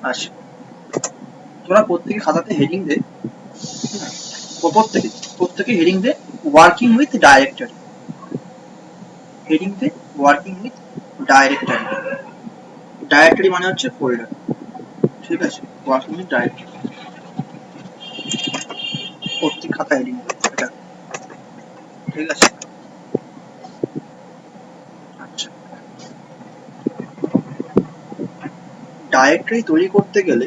আচ্ছা, তোরা প্রত্যেকে খাতাতে হেডিং দে, প্রত্যেকে হেডিং দে ওয়ার্কিং উইথ ডাইরেক্টরি, হেডিং দে ওয়ার্কিং উইথ ডাইরেক্টরি। ডাইরেক্টরি মানে হচ্ছে ফোল্ডার, ঠিক আছে, ওয়ার্কিং উইথ ডাইরেক্টরি প্রত্যেক খাতা হেডিং দে এটা, ঠিক আছে। আচ্ছা, ডাইরেক্টরি তৈরি করতে গেলে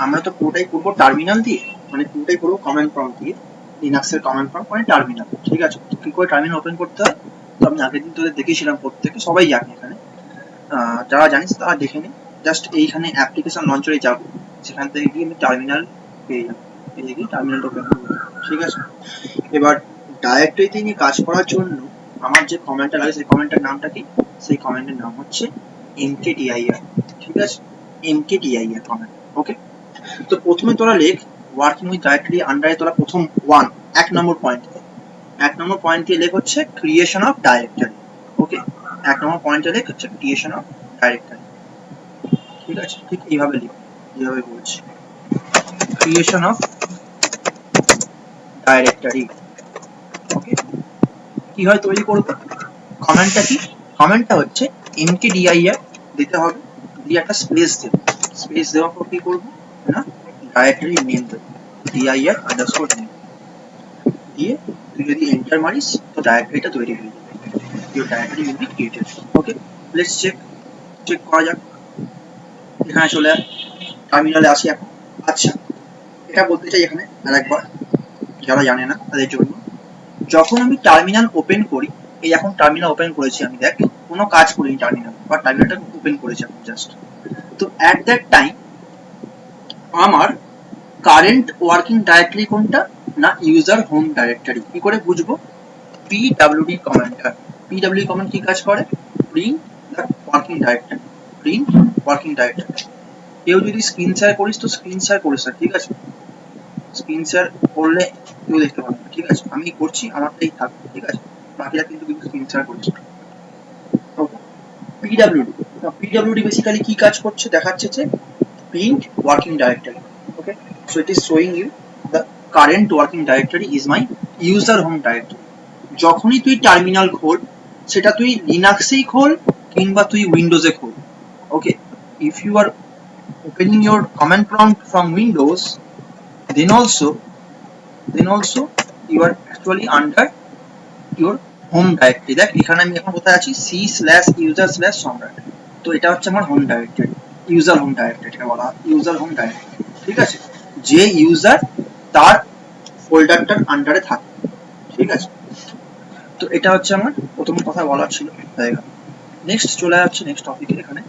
আমরা তো পুরোটাই করবো টার্মিনাল দিয়ে, মানে পুরোটাই করবো কমান্ড প্রম্পট দিয়ে, লিনাক্সের কমান্ড প্রম্পট মানে টার্মিনাল, ঠিক আছে। তো কি করে টার্মিনাল ওপেন করতে হয় তো আমি আগের দিন তোদের দেখিয়েছিলাম, প্রত্যেকে সবাই জানে এখানে, যারা জানিস তারা দেখে নে। জাস্ট এইখানে অ্যাপ্লিকেশন লঞ্চারে যাব, সেখান থেকে গিয়ে আমি টার্মিনাল পেয়ে যাবো, পেয়ে গিয়ে টার্মিনালটা ওপেন করবো, ঠিক আছে। এবার ডাইরেক্টরিতে নিয়ে কাজ করার জন্য আমার যে কমেন্টটা লাগে সেই কমেন্টের নামটা কি, সেই কমেন্টের নাম হচ্ছে mkdir, ঠিক আছে, mkdir কমেন্ট, ওকে। তো প্রথমে তোরা লেখ ওয়ার্কিং উইথ ডাইরেক্টরি আন্ডারে, তোরা প্রথম এক নম্বর পয়েন্ট দিয়ে লেখ হচ্ছে ক্রিয়েশন অফ ডাইরেক্টরি, ওকে। 1 নম্বর পয়েন্টে লেখ হচ্ছে ক্রিয়েশন অফ ডাইরেক্টরি, ঠিক আছে। ঠিক এইভাবে লিখ, যেভাবে বলছি, ক্রিয়েশন অফ ডাইরেক্টরি, ওকে। কি হয় তৈরি করবো, কমেন্টটা কি, কমেন্টটা হচ্ছে mkdir দিতে হবে, দিয়ে একটা স্পেস দেবো, স্পেস দেওয়ার পর কি করবো না ডাইরেক্টরি নেম দেবো, dir আন্ডারস্কোর নেম দিয়ে তুই যদি এন্টার মারিস তো ডাইরেক্টরিটা তৈরি হয়ে যাবে, your directory will be created, okay. let's check করা যাক, এখানে চলে টার্মিনালে আসি এখন। আচ্ছা, এটা বলতে চাই এখানে আরেকবার, যারা জানে না তাদের জন্য, যখন আমি টার্মিনাল ওপেন করি, এই এখন টার্মিনাল ওপেন করেছি আমি, দেখ কোনো কাজ করিনি টার্মিনাল, বা টার্মিনালটা ওপেন করেছি এখন জাস্ট, তো অ্যাট দ্যাট টাইম আমার কারেন্ট ওয়ার্কিং ডাইরেক্টরি কোনটা না ইউজার হোম ডাইরেক্টরি। কি করে বুঝবো, pwd কমান্ডটা, pwd কমান্ড কি কাজ করে, print the working directory, print working directory. কেউ যদি স্ক্রিন শেয়ার করিস তো স্ক্রিন শেয়ার করিস না, ঠিক আছে, স্ক্রিন শেয়ার করলে কেউ দেখতে পাবে না, ঠিক আছে, আমি করছি আমারটাই থাকবে, ঠিক আছে, বাকিরা কিন্তু স্ক্রিন শেয়ার করছে। ওকে, pwd বেসিক্যালি কি কাজ করছে দেখাচ্ছে যে print working directory, okay, so it is showing you the current working directory is my user home directory। যখনই তুই টার্মিনাল খোল, সেটা তুই লিনাক্সেই খোল কিংবা তুই উইন্ডোজে খোল, ওকে, if you are opening your command prompt from Windows, then also you are actually under your home directory। দেখ এখানে আমি এখন কোথায় আছি, c/user/সম্রাট, তো এটা হচ্ছে আমার home directory, user home directory, এটা বলা হয় ইউজার হোম ডাইরেক্টরি, ঠিক আছে, যে ইউজার তার ফোল্ডারটার আন্ডারে থাকে, ঠিক আছে। তো এটা হচ্ছে আমার প্রথম কথা বলার ছিল, হয়ে গেল। নেক্সট চলে যাচ্ছে নেক্সট টপিকে, এখানে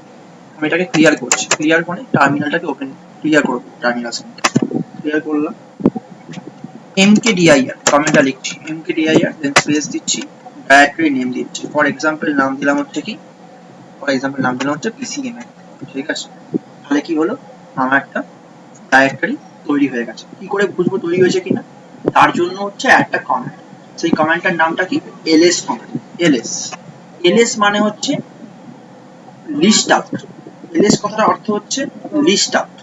আমি এটাকে ক্লিয়ার করছি, ক্লিয়ার করে টার্মিনালটাকে ওপেন ক্লিয়ার করব, টার্মিনাল ক্লিয়ার করলাম, mkdir কমেন্টটা লিখছি, mkdir দেন স্পেস দিচ্ছি, ডাইরেক্টরি নেম দিচ্ছি, ফর এক্সাম্পল নাম দিলাম হচ্ছে কি, ফর এক্সাম্পল নাম দিলাম হচ্ছে pcml, ঠিক আছে। তাহলে কি হলো, আমার একটা ডাইরেক্টরি তৈরি হয়ে গেছে। কি করে বুঝবো তৈরি হয়েছে কিনা, তার জন্য হচ্ছে একটা কমেন্ট, সেই কমেন্টটার নামটা কি, ls কমেন্ট, ls মানে হচ্ছে লিস্ট আউট, ls কথাটার অর্থ হচ্ছে list out,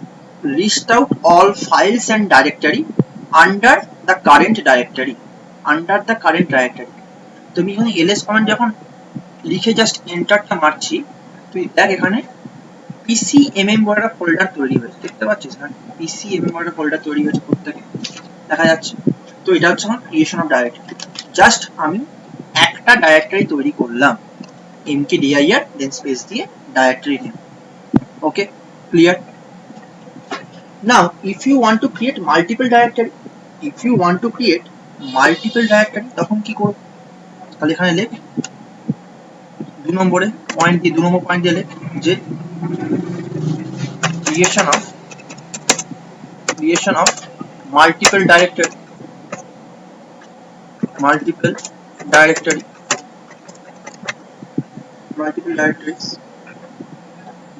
list out all files and directory under the current directory, under the current directory. তুমি এখানে ls কমান্ড যখন লিখে জাস্ট এন্টারটা মারছি, তুই দেখ এখানে pcmm বলে একটা ফোল্ডার তৈরি হয়েছে, দেখতে পাচ্ছিস এখানে pcmm বলে একটা ফোল্ডার তৈরি হয়েছে, প্রত্যেকে দেখা যাচ্ছে। তো এটা হচ্ছে আমার ক্রিয়েশন অফ ডাইরেক্টরি, জাস্ট আমি একটা ডাইরেক্টরি তৈরি করলাম, mkdir দেন স্পেস দিয়ে directory name, okay, clear। now if you want to create multiple directory, তখন কি করব, তাহলে এখানে লেখ 2 নম্বরে পয়েন্ট দিয়ে 2 নম্বর পয়েন্ট দিয়ে লেখ যে creation of multiple directories,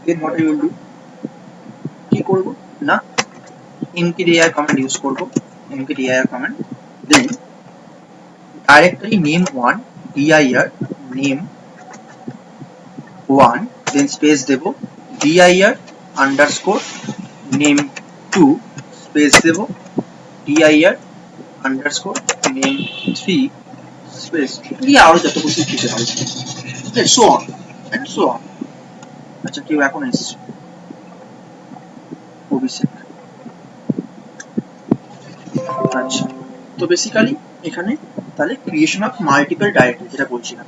then what I will do, কি করব না mkdir command ইউজ করব, mkdir command, then directory name 1, dir name 1, then space দেব dir আন্ডারস্কোর নেম 2 স্পেস দেব dir আন্ডারস্কোর নেম 3 স্পেস দিয়ে আরো যত কিছু দিতে হবে, so on and so on. আচ্ছা কেউ এখন এসেছে অভিষেক। আচ্ছা তো বেসিক্যালি এখানে তাহলে ক্রিয়েশন অফ মাল্টিপল ডাইরেক্টরি যেটা বলছিলাম,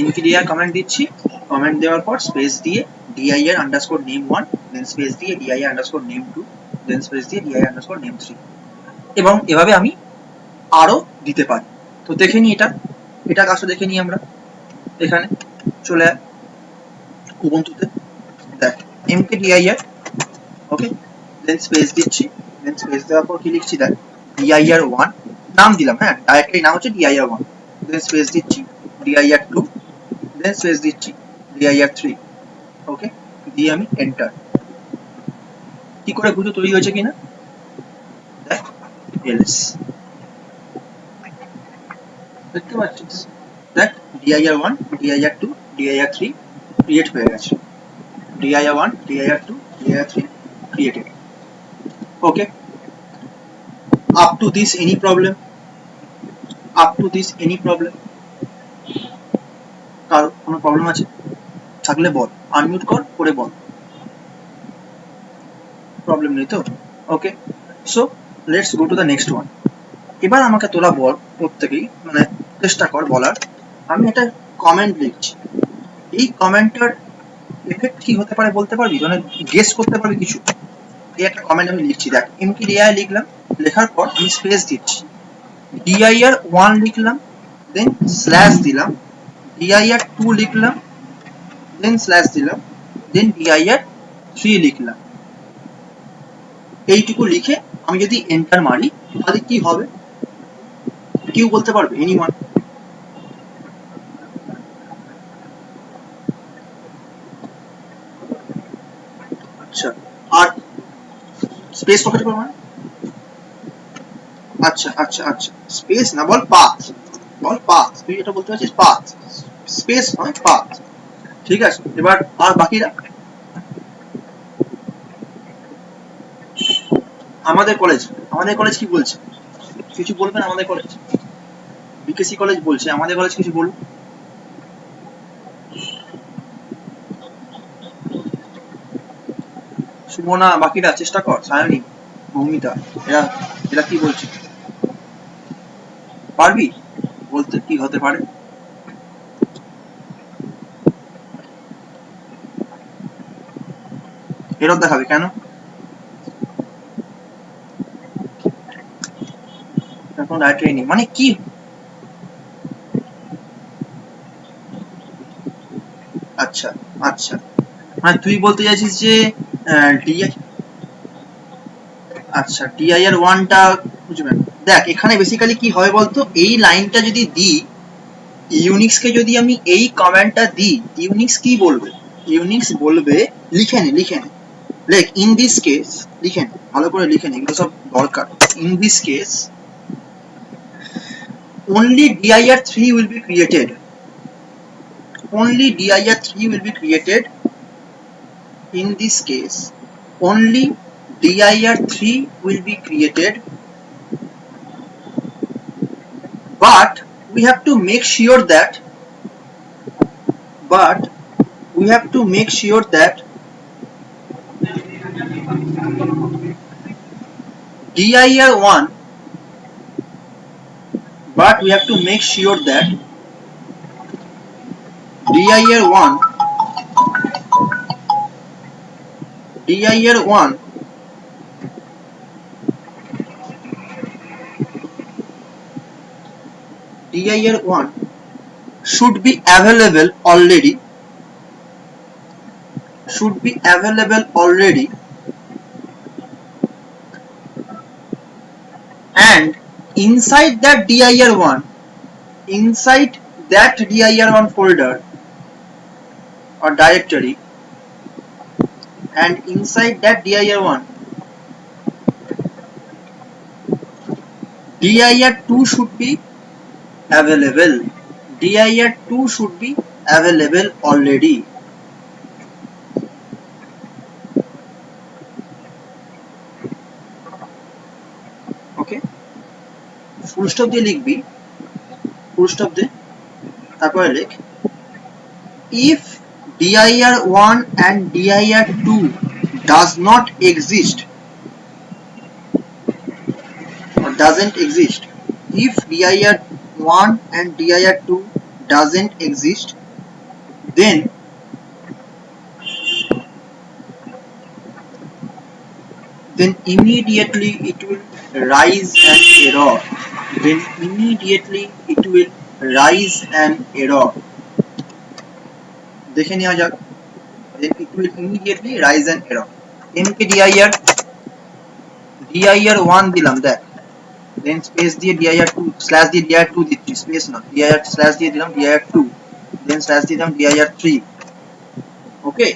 mkdir কমেন্ট দিচ্ছি, কমেন্ট দেওয়ার পর স্পেস দিয়ে dir আন্ডারস্কোর নেম 1 দেন স্পেস দিয়ে dir আন্ডারস্কোর নেম 2 দেন স্পেস দিয়ে dir আন্ডারস্কোর নেম 3, এবং এভাবে আমি আরো দিতে পারি। তো দেখে নি এটা কাজটা দেখে নি আমরা। এখানে চলে আয় উবুন্টুতে, দেখ mkdir ওকে, দেন স্পেস দিচ্ছি, দেন স্পেস দেওয়ার পর কি লিখছি দেখ dir1 নাম দিলাম, হ্যাঁ ডাইরেক্টরি নাম হচ্ছে dir1, দেন স্পেস দিচ্ছি dir2, দেন স্পেস দিচ্ছি dir3, ওকে দিয়ে আমি এন্টার। কি করে বুঝো তৈরি হয়েছে কিনা, দেখ ls দেখতে পাচ্ছিস, দেখ dir1 dir2 dir3 ক্রিয়েট হয়ে গেছে, dir1 dir2 dir3 created, okay up to this any problem, up to this any problem, কার কোনো প্রবলেম আছে থাকলে বল, আনমিউট কর করে বল, প্রবলেম নেই তো, okay so let's go to the next one. এবার আমাকে তোরা বল প্রত্যেকেই, মানে চেষ্টা কর বলার, আমি একটা কমেন্ট লিখছি, এই কমেন্টটার এফেক্ট কি হতে পারে বলতে পারবি, মানে গেস করতে পারবি কিছু? এই একটা কমেন্ট আমি লিখছি, দেখ mkdir লিখলাম, লেখার পর আমি স্পেস দিচ্ছি, dir1 লিখলাম, দেন স্ল্যাশ দিলাম, dir2 লিখলাম, দেন স্ল্যাশ দিলাম, দেন dir3 লিখলাম, এইটুকু লিখে আমি যদি এন্টার মারি তাহলে কি হবে কেউ বলতে পারবে? এনিওয়ান? আচ্ছা আর স্পেস পকেট করবো না? আচ্ছা আচ্ছা আচ্ছা স্পেস না, বল পাথ, বল পাথ, তুই এটা বলতে পারছিস পাথ, স্পেস নয় পাথ, ঠিক আছে। এবার আর বাকিরা, আমাদের কলেজ কি বলছে, কিছু বলবেন? আমাদের কলেজ বিকেসি কলেজ বলছে, আমাদের কলেজ কিছু বলুন। সুমনা, বাকিরা চেষ্টা কর, সায়নী, মৌমিতা, এরা এরা কি বলছে, পারবি বলতে কি হতে পারে? এরর দেখাবে কেন? এখন ডাইরেক্টরি নেই মানে কি? আচ্ছা আচ্ছা মানে তুই বলতে চাইছিস যে ডিআই, আচ্ছা dir1 টা বুঝবেন। দেখ এখানে বেসিক্যালি কি হয় বলতো, এই লাইনটা যদি দিই ইউনিক্স কে, যদি আমি এই কমান্ডটা দিই ইউনিক্স কি বলবে, ইউনিক্স বলবে, লিখে নে লেখ ইন দিস কেস, লিখে নে ভালো করে লিখে নে, এগুলো সব দরকার। In this case only dir3 will be created, only dir3 will be created, in this case only dir3 will be created, but we have to make sure that dir1, but we have to make sure that dir1 should be available already, and inside that dir1 folder or directory, and inside that dir1 dir2 should be available, dir2 should be available already, full stop দিয়ে লিখবি, full stop দিয়ে তারপরে লিখ if dir1 and dir2 does not exist or doesn't exist, if dir1 and dir2 doesn't exist, then immediately it will rise an error, then immediately it will rise an error, দেখে নেওয়া যাক, then it will immediately rise an error, mkdir 1 দিলাম দেখ, then space দিয়ে dir2 slash দিয়ে dir2 দিচ্ছি, space না dir slash দিয়ে দিলাম dir2, then slash দিয়ে দিলাম dir3, ওকে।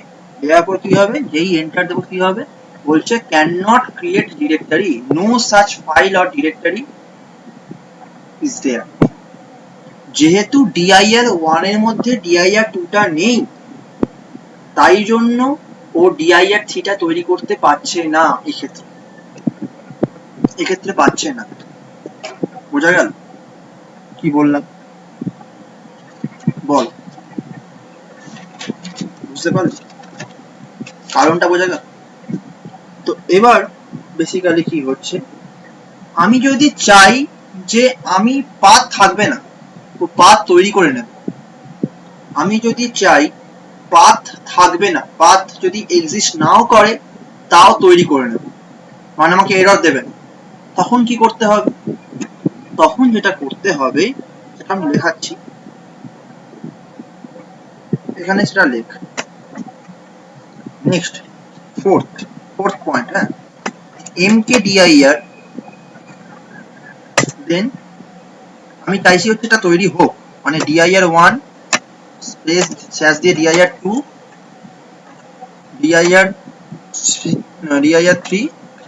দেওয়ার পর কি হবে, যেই এন্টার দেবো কি হবে, বলছে can not create directory, no such file or directory is there. যেহেতু dir1 এর মধ্যে dir2 টা নেই, তাই জন্য ও dir3 টা তৈরি করতে পারছে না, এক্ষেত্রে পারছে না। বোঝা গেল কি বললাম, বল বুঝতে পারলি, কারণটা বোঝা গেল? তো এবার বেসিক্যালি কি হচ্ছে, আমি যদি চাই যে আমি পাথ থাকবে না, তো পাথ তৈরি করে নেব। আমি যদি চাই পাথ থাকবে না, পাথ যদি এক্সিস্ট নাও করে তাও তৈরি করে নেব, মানে আমাকে এরর দেবে না। তখন কি করতে হবে, তখন যেটা করতে হবে সেটা আমি লেখাচ্ছি এখানে, সেটা লেখ। নেক্সট ফোর্থ পয়েন্ট, হ্যাঁ, mkdir, দেন আমি চাইছি হচ্ছে এটা তৈরি হোক, মানে dir1 স্পেস স্ল্যাশ দিয়ে dir2 dir3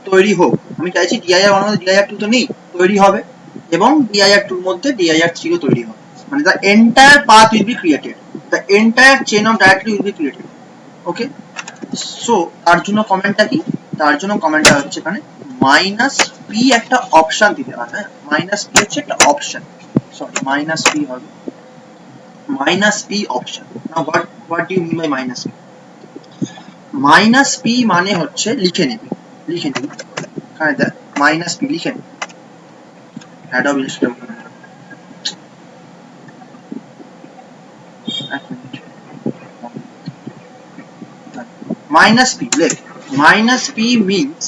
তৈরি হোক। আমি চাইছি dir1 মধ্যে dir2 তো নেই, তৈরি হবে, এবং dir2 এর মধ্যে dir3 ও তৈরি হবে, মানে the entire path will be created, the entire chain of directory will be created, okay. So তার জন্য কমেন্টটা কি, তার জন্য কমেন্টটা হচ্ছে এখানে -p একটা অপশন দিতে হবে, হ্যাঁ, -p হচ্ছে একটা অপশন, সরি -p হবে, -p option. Now what do you mean by -p? -p মানে হচ্ছে লিখে নিবি, এখানে দেখ -p লিখে নিবি, Adobe Illustrator, -p লেখ, -p means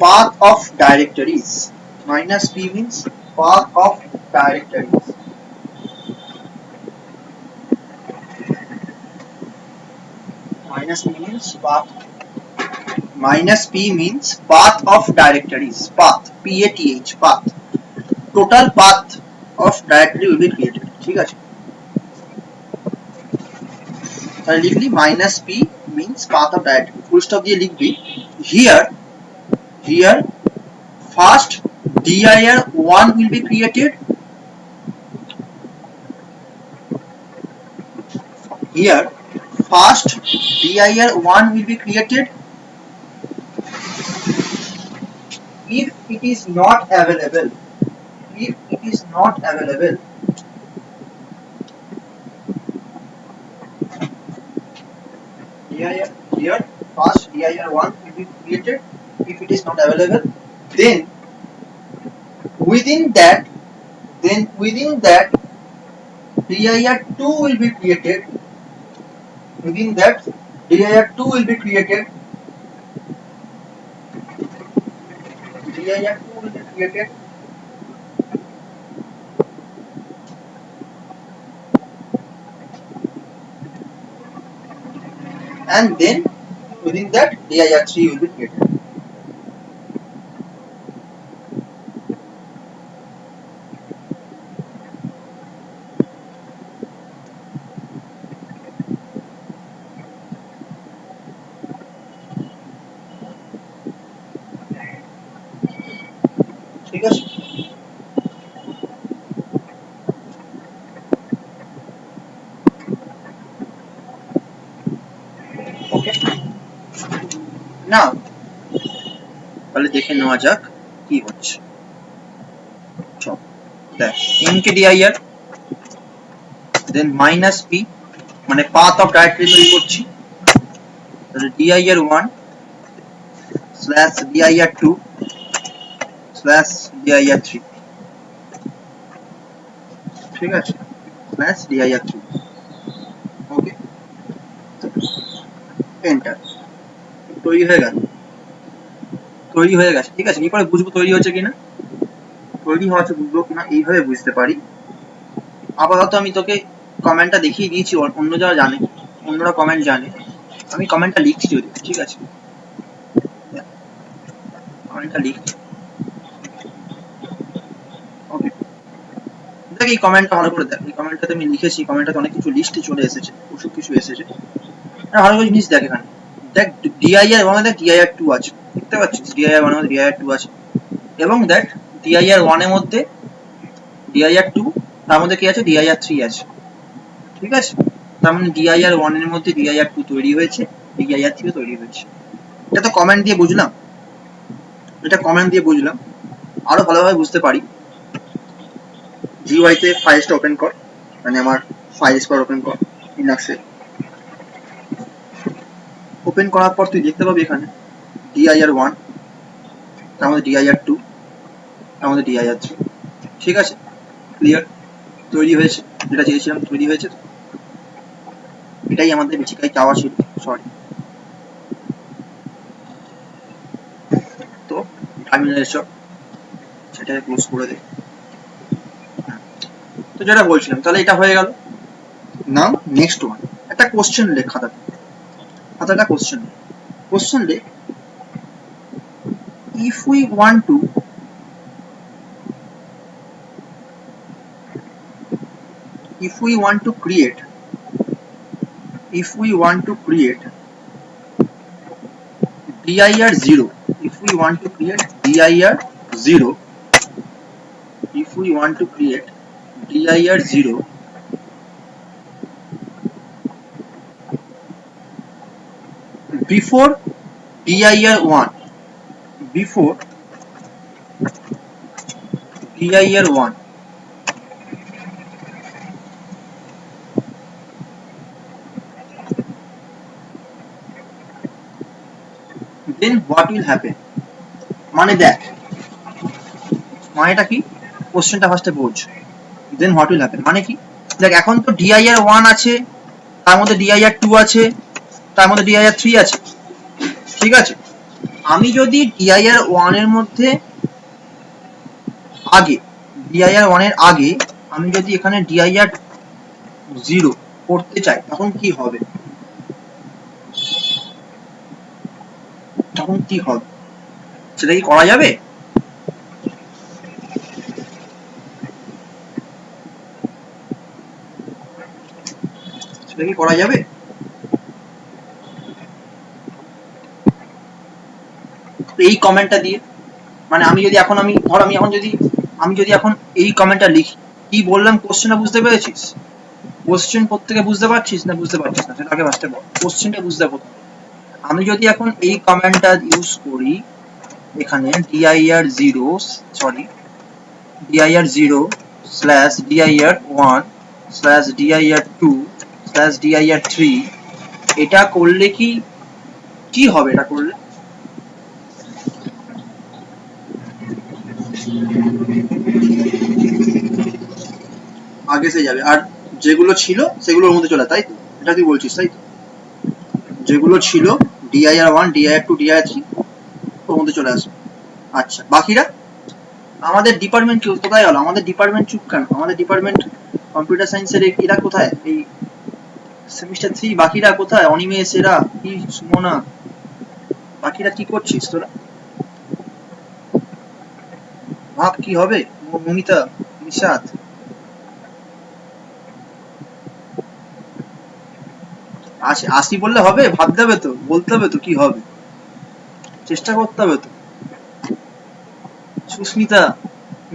path of directories, -p means path of directories, -p means path, -p means path of directories, path, path, total path of directory will be created, ঠিক আছে। তাহলে লিখলি -p means path of directory, full stop দিয়ে লিখবি here first dir1 will be created, here first dir1 will be created, if it is not available, dir here first dir1 will be created, if it is not available, then within that dir2 will be created, within that dir2 will be created, and then within that dir3 will be created. ঠিক আছে, ওকে। নাও তাহলে দেখে নেওয়া যাক কি হচ্ছে সব দেখ mkdir দেন মাইনাস p মানে পাথ অফ ডাইরেক্টরি তৈরি করছি, তাহলে dir1 slash dir2 slash dir3, ঠিক আছে, স্ল্যাশ dir3, ওকে, এন্টার, তৈরি হয়ে গেল, তৈরি হয়ে গেছে, ঠিক আছে। এরপরে বুঝবো তৈরি হচ্ছে কিনা, তৈরি হচ্ছে বুঝবো কিনা, এইভাবে বুঝতে পারি। আপাতত আমি তোকে কমেন্টটা দেখিয়ে দিয়েছি, অন্য যারা জানে, অন্যরা কমেন্ট জানে, আমি কমেন্টটা লিখছি যদি, ঠিক আছে, কমেন্টটা লিখছি, ওকে। দেখ এই কমেন্টটা ভালো করে দেখ, এই কমেন্টটাতে আমি লিখেছি, কমেন্টটাতে অনেক কিছু লিস্টে চলে এসেছে, ওসব কিছু এসেছে, আর ভালো করে জিনিস দেখ এখানে, দেখ dir ওয়ানে দেখ dir2 আছে, দেখতে পাচ্ছিস dir ওয়ানের মধ্যে dir2 আছে, এবং দেখ dir ওয়ানের মধ্যে dir2, তার মধ্যে কি আছে dir3 আছে, ঠিক আছে, তার মানে dir ওয়ানের মধ্যে dir2 তৈরি হয়েছে, dir3 তৈরি হয়েছে। এটা তো কমেন্ট দিয়ে বুঝলাম, এটা কমেন্ট দিয়ে বুঝলাম, আরো ভালোভাবে বুঝতে পারি। GUI তে ফাইলটা ওপেন কর, মানে আমার ফাইল এক্সপ্লোরার ওপেন কর, লিনাক্সে ওপেন করার পর তুই দেখতে পাবি এখানে dir1, তার মধ্যে dir2, তার মধ্যে dir3, ঠিক আছে, ক্লিয়ার, তৈরি হয়েছে, যেটা চেয়েছিলাম তৈরি হয়েছে, এটাই আমাদের বেসিক্যালি চাওয়া ছিল, সরি। তো টার্মিনাল এসব সেটাকে ক্লোজ করে দে। তো যেটা বলছিলাম, তাহলে এটা হয়ে গেল। নাও নেক্সট ওয়ান, একটা কোশ্চেন লেখ খাতাটা, খাতাটা কোশ্চেন লেখ, কোশ্চেন লেখ, if we want to create dir0, if we want to create dir0 before dir1, then what will happen, মানে দেখ মানেটা কি, কোশ্চেনটা ফার্স্টে বোঝ, then what will happen মানে কি, দেখ এখন তো dir1 আছে, তার মধ্যে dir2 আছে, তার মধ্যে dir3 আছে, ঠিক আছে, আমি যদি dir1 এর মধ্যে আগে, dir1 এর আগে আমি যদি এখানে dir0 করতে চাই, তখন কি হবে, তখন কি হবে, সেটা কি করা যাবে, সেটা কি করা যাবে, এই কমেন্টটা দিয়ে, মানে আমি যদি এখন ধর আমি যদি এখন এই কমেন্টটা লিখি, কি বললাম কোশ্চেনটা বুঝতে পেরেছিস, কোশ্চেন প্রত্যেকে বুঝতে পারছিস না বুঝতে পারছিস না, সেটা আগে ফার্স্টে বল, কোশ্চেনটা বুঝতে পারবো। আমি যদি এখন এই কমেন্টটা ইউজ করি, এখানে dir0 slash dir1 slash dir2 slash dir3, এটা করলে কি হবে, এটা করলে আগে সে যাবে, আর যেগুলো ছিল সেগুলোর মধ্যে চলে, তাই তো, এটা তুই বলছিস, তাই তো, যেগুলো ছিল dir1 dir2 dir3 ওর মধ্যে চলে আসবে। আচ্ছা বাকিরা, আমাদের ডিপার্টমেন্ট কোথায় গেল, আমাদের ডিপার্টমেন্ট চুপ কেন, আমাদের ডিপার্টমেন্ট কম্পিউটার সায়েন্সের এরা কোথায়, এই সেমিস্টার 3 বাকিরা কোথায়, অনিমেষ এরা কি, সুমনা, বাকিরা কি করছিস তোরা, ভাব কি হবে, মমিতা, নিশাত, আসি বললে হবে, ভাবতে হবে তো, বলতে হবে তো কি হবে, চেষ্টা করতে হবে তো। সুস্মিতা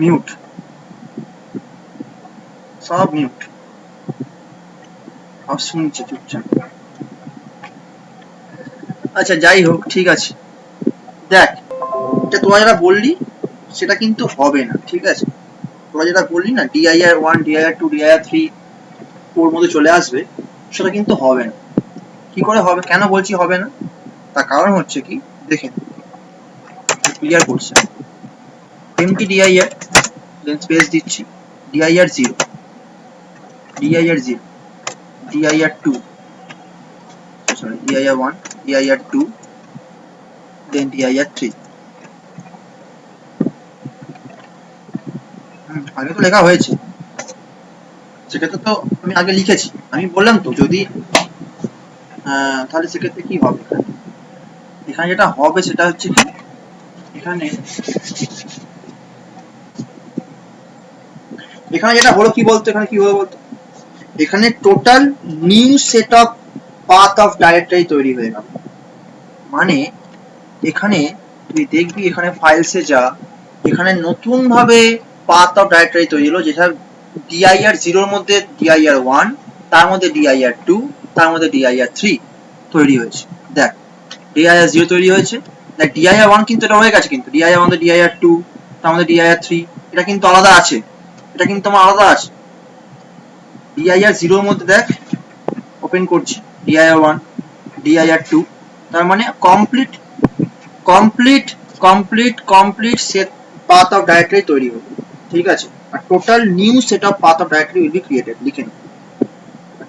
মিউট, সব মিউট, সব শুনছে চুপচাপ। আচ্ছা যাই হোক, ঠিক আছে, দেখ এটা তোরা যারা বললি সেটা কিন্তু হবে না, ঠিক আছে? তোরা যেটা বললি না ডিআইআর 1 ডিআইআর 2 ডিআইআর 3 ওর মধ্যে চলে আসবে, সেটা কিন্তু হবে না। কি করে হবে, কেন বলছি হবে না, তার কারণ হচ্ছে কি দেখেন, ক্লিয়ার করছে এমটি ডিআইআর, দেন স্পেস দিচ্ছি DIR 0 DIR 0 DIR 2 sorry DIR 1 DIR 2 দেন ডিআইআর 3। আগে তো লেখা হয়েছে, সেক্ষেত্রে তো আমি আগে লিখেছি, আমি বললাম তো যদি তাহলে সেক্ষেত্রে কি হবে, এখানে যেটা হবে সেটা হচ্ছে কি এখানে যেটা হলো কি বলতো, এখানে কি হবে বলতো, এখানে total new set of path of directory তৈরি হয়ে গেল। মানে এখানে তুই দেখবি এখানে ফাইলসে যা, এখানে নতুন ভাবে পাথ অফ ডাইরেক্টরি তৈরি হলো, যেটা ডিআইআর 0 এর মধ্যে ডিআইআর 1, তার মধ্যে ডিআইআর 2, তার মধ্যে ডিআইআর 3 তৈরি হয়েছে। দেখ ডিআইআর 0 তৈরি হয়েছে, দেখ ডিআইআর 1 কিন্তু এটা হয়ে গেছে, কিন্তু ডিআইআর 1 মধ্যে ডিআইআর 2, তার মধ্যে ডিআইআর 3, এটা কিন্তু আলাদা আছে, এটা কিন্তু আমার আলাদা আছে। ডিআইআর 0 এর মধ্যে দেখ ওপেন করছি ডিআইআর 1 ডিআইআর 2, তার মানে complete set path of directory তৈরি হবে, ঠিক আছে? আর total new set of path of directory will be created, লিখে নিন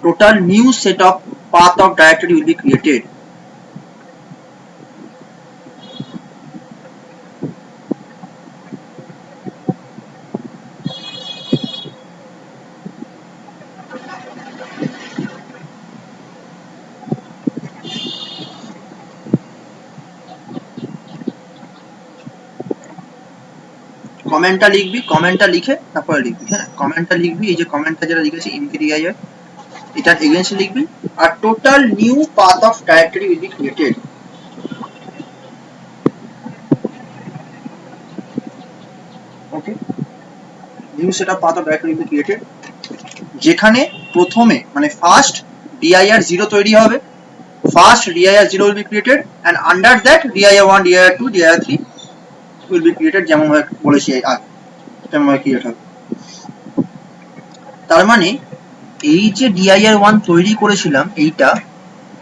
total new set of path of directory will be created. কমেন্টটা লিখবি, কমেন্টটা লিখে তারপরে লিখবি, হ্যাঁ কমেন্টটা লিখবি, এই যে কমেন্টটা যেটা লিখেছি এমকেডিআইআর এটার এগেইনস্ট লিখবি, আর total new path of directory will be created. Okay, new set of path of directory will be created, যেখানে প্রথমে মানে ফার্স্ট ডিআইআর 0 তৈরি হবে, first DIR 0 will be created and under that DIR 1 DIR 2 DIR 3 will be created, যেমন ভাবে বলেছি আগে তেমন ভাবে ক্রিয়েট হবে। তার মানে এই যে ডিআইআর 1 তৈরি করেছিলাম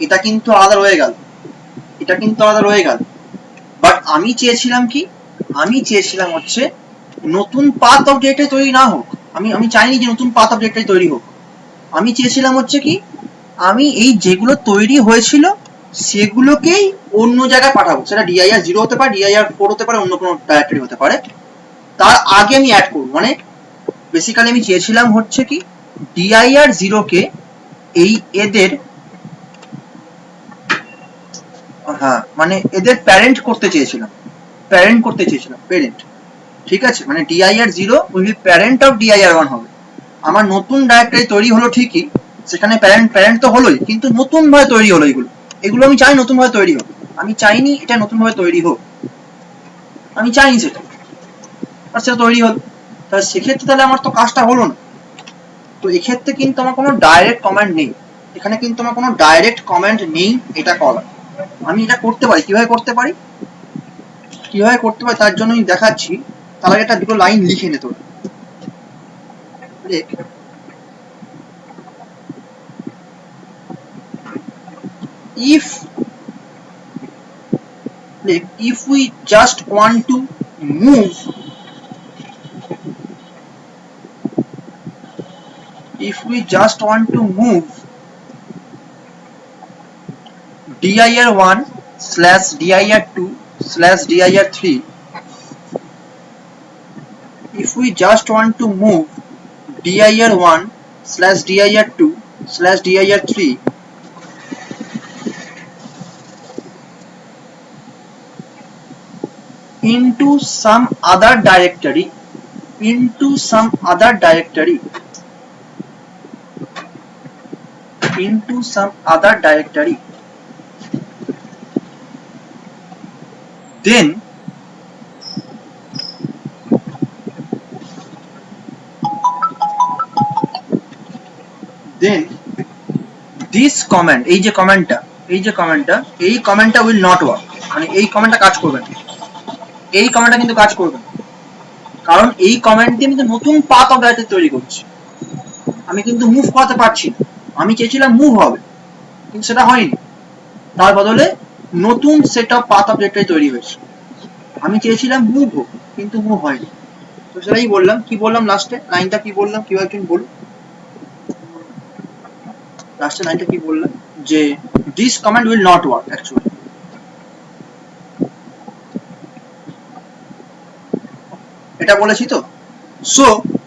এটা কিন্তু আলাদা রয়ে গেল, এটা কিন্তু আলাদা রয়ে গেল, বাট আমি চেয়েছিলাম কি, আমি চেয়েছিলাম হচ্ছে নতুন পাথ অফ ডাইরেক্টরি তৈরি না হোক, আমি চাইনি যে নতুন পাথ অফ ডাইরেক্টরি তৈরি হোক, আমি চেয়েছিলাম হচ্ছে কি আমি এই যেগুলো তৈরি হয়েছিল সেগুলোকেই অন্য জায়গায় পাঠাবো, সেটা ডিআইআর 0 হতে পারে, ডিআইআর 4 হতে পারে, অন্য কোনো ডাইরেক্টরি হতে পারে, তার আগে আমি অ্যাড করব। মানে বেসিক্যালি আমি চেয়েছিলাম হচ্ছে কি ডিআইআর 0 কে এই এদের মানে এদের প্যারেন্ট করতে চেয়েছিলাম, প্যারেন্ট, ঠিক আছে? মানে DIR 0 will B parent of DIR 1 হবে। আমার নতুন ডাইরেক্টরি তৈরি হলো ঠিকই, সেখানে প্যারেন্ট তো হলোই, কিন্তু নতুন ভাবে তৈরি হলো, এগুলো আমি চাই নতুন ভাবে তৈরি হোক, আমি চাইনি এটা নতুন ভাবে তৈরি হোক, আমি চাইনি সেটা, আর সেটা তৈরি হলো, তাহলে সেক্ষেত্রে তাহলে আমার তো কাজটা হলো না। তো এক্ষেত্রে কিন্তু আমার কোনো ডাইরেক্ট কমেন্ট নেই, এখানে কিন্তু আমার কোনো ডাইরেক্ট কমেন্ট নেই এটা করা। আমি এটা করতে পারি, কিভাবে করতে পারি তার জন্য আমি দেখাচ্ছি। তার আগে একটা দুটো লাইন লিখে নে তোর, if we just want to move dir 1 slash dir 2 slash dir 3, if we just want to move dir 1 slash dir 2 slash dir 3 into some other directory, then this comment, এই যে কমেন্টটা will not work, মানে এই কমেন্টটা কাজ করবে না, এই কমেন্টটা কিন্তু কাজ করবে না। কারণ এই কমেন্ট দিয়ে আমি তো নতুন পাথ অফ ডাটা তৈরি করছি, আমি কিন্তু মুভ করাতে পারছি না। আমি চেয়েছিলাম মুভ হবে, কিন্তু সেটা হয়নি, তার বদলে নতুন set of path of data তৈরি হয়েছে। আমি চেয়েছিলাম মুভ হোক, কিন্তু মুভ হয়নি। তো সেটাই বললাম, কি বললাম লাস্টে লাইনটা কি বললাম, কেউ একজন বলুন লাস্টে লাইনটা কি বললাম, যে this command will not work actually. এটা বলেছি তো। So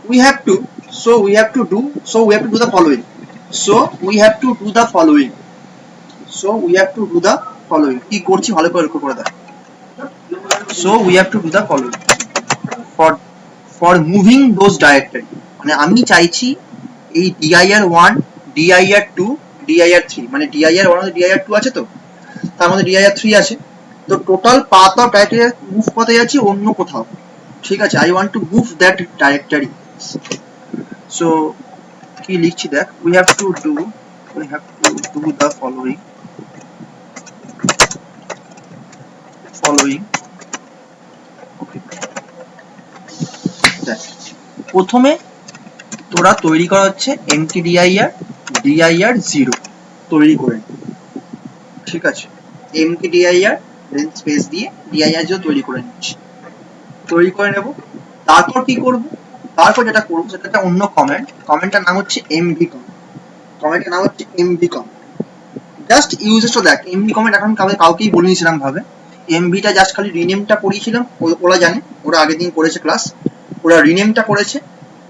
we have to do the following. কি করছি ভালো করে লক্ষ্য করে দেখ। So we have to do the following for moving those directory. মানে আমি চাইছি এই dir1, dir2, dir3, মানে dir1 dir2 আছে, তো তার মধ্যে dir3 আছে, তো total path of directory move করতে যাচ্ছি অন্য কোথাও, ঠিক আছে। I want to move that directory. So কি লিখছি দেখ, we have to do the following প্রথমে তোরা তৈরি করা হচ্ছে dir0 তৈরি করে, ঠিক আছে। mkdir দেন স্পেস দিয়ে dir0 তৈরি করে নিচ্ছি, তৈরি করে নেব। তারপর কি করব, তারপর যেটা করব সেটা একটা অন্য কমেন্টটার নাম হচ্ছে mv কমেন্ট। জাস্ট ইউজেসটা দেখ, এমভি কমেন্ট এখন কাউকেই বলিনি ভাবে। এমভিটা জাস্ট খালি রিনেমটা করিয়েছিলাম, ওরা জানে, ওরা আগের দিন করেছে ক্লাস, ওরা রিনেমটা করেছে।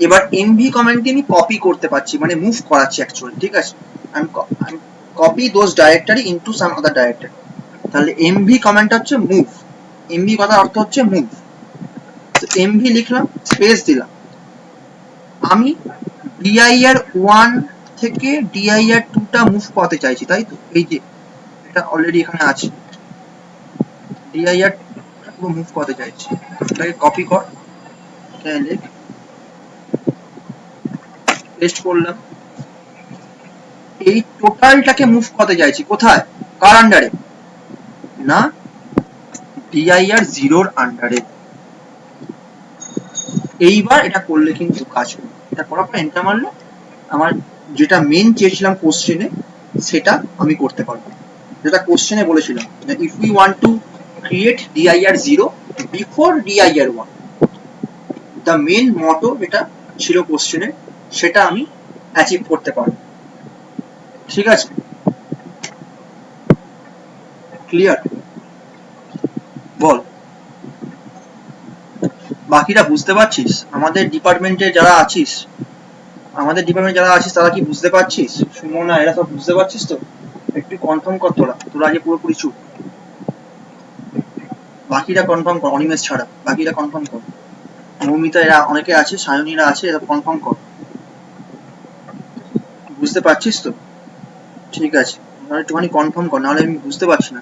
এবার এমভি কমেন্টকে আমি কপি করতে পারছি, মানে মুভ করাচ্ছি অ্যাকচুয়ালি, ঠিক আছে। আমি copy those directory into some other directory. তাহলে এমভি কমেন্টটা হচ্ছে মুভ, এমভি কথার অর্থ হচ্ছে মুভ। তো এমভি লিখলাম, স্পেস দিলাম। আমি dir1 থেকে dir2 টা মুভ করতে চাইছি, তাই তো। এই যে এটা অলরেডি এখানে আছে, dir পুরো মুভ করতে চাইছি, এটাকে কপি কর, পেস্ট করলাম। এই টোটালটাকে মুভ করতে চাইছি কোথায়, কার আন্ডারে, না dir0 আন্ডারে। এইবার এটা করলে কিন্তু কাজ হবে, এটা করার পর এন্টার মারলে আমার যেটা মেন চেয়েছিলাম কোশ্চেনে সেটা আমি করতে পারবো। যেটা কোশ্চেনে বলেছিলাম, if we want to create dir0 before dir1, the main motto যেটা ছিল কোশ্চেনে, সেটা আমি অ্যাচিভ করতে পারবো, ঠিক আছে। ক্লিয়ার, বল বাকিরা বুঝতে পারছিস? আমাদের ডিপার্টমেন্টে যারা আছিস তারা কি বুঝতে পারছিস? সুমনা এরা সব বুঝতে পারছিস তো? একটু কনফার্ম কর, তোরা আগে পুরোপুরি চুপ। বাকিরা কনফার্ম কর, অনিমেষ ছাড়া বাকিরা কনফার্ম কর। মৌমিতা এরা অনেকে আছে, সায়নীরা আছে, এরা কনফার্ম কর। বুঝতে পারছিস তো? ঠিক আছে, একটুখানি কনফার্ম কর, নাহলে আমি বুঝতে পারছি না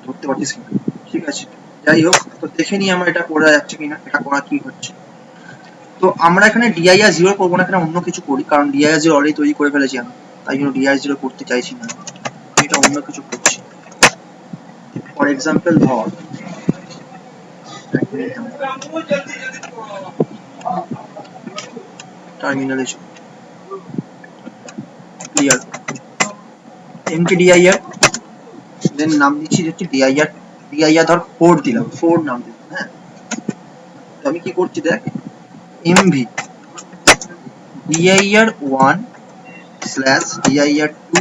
ধরতে পারছিস কিনা। ঠিক আছে, যাই হোক, তো দেখে নিই আমরা এটা করা যাচ্ছে কিনা, এটা করা কি হচ্ছে। তো আমরা এখানে dir0 করবো না, এখানে অন্য কিছু করি, কারণ dir0 অলরেডি তৈরি করে ফেলেছি আমি, তাই জন্য dir0 করতে চাইছি না, এটা অন্য কিছু করছি। ফর এক্সাম্পল ধর টার্মিনালে ক্লিয়ার mkdir, দেন নাম দিচ্ছি হচ্ছে dir ধর 4 দিলাম, 4 নাম দিলাম, হ্যাঁ। তো আমি কি করছি দেখ, mv dir1 slash dir2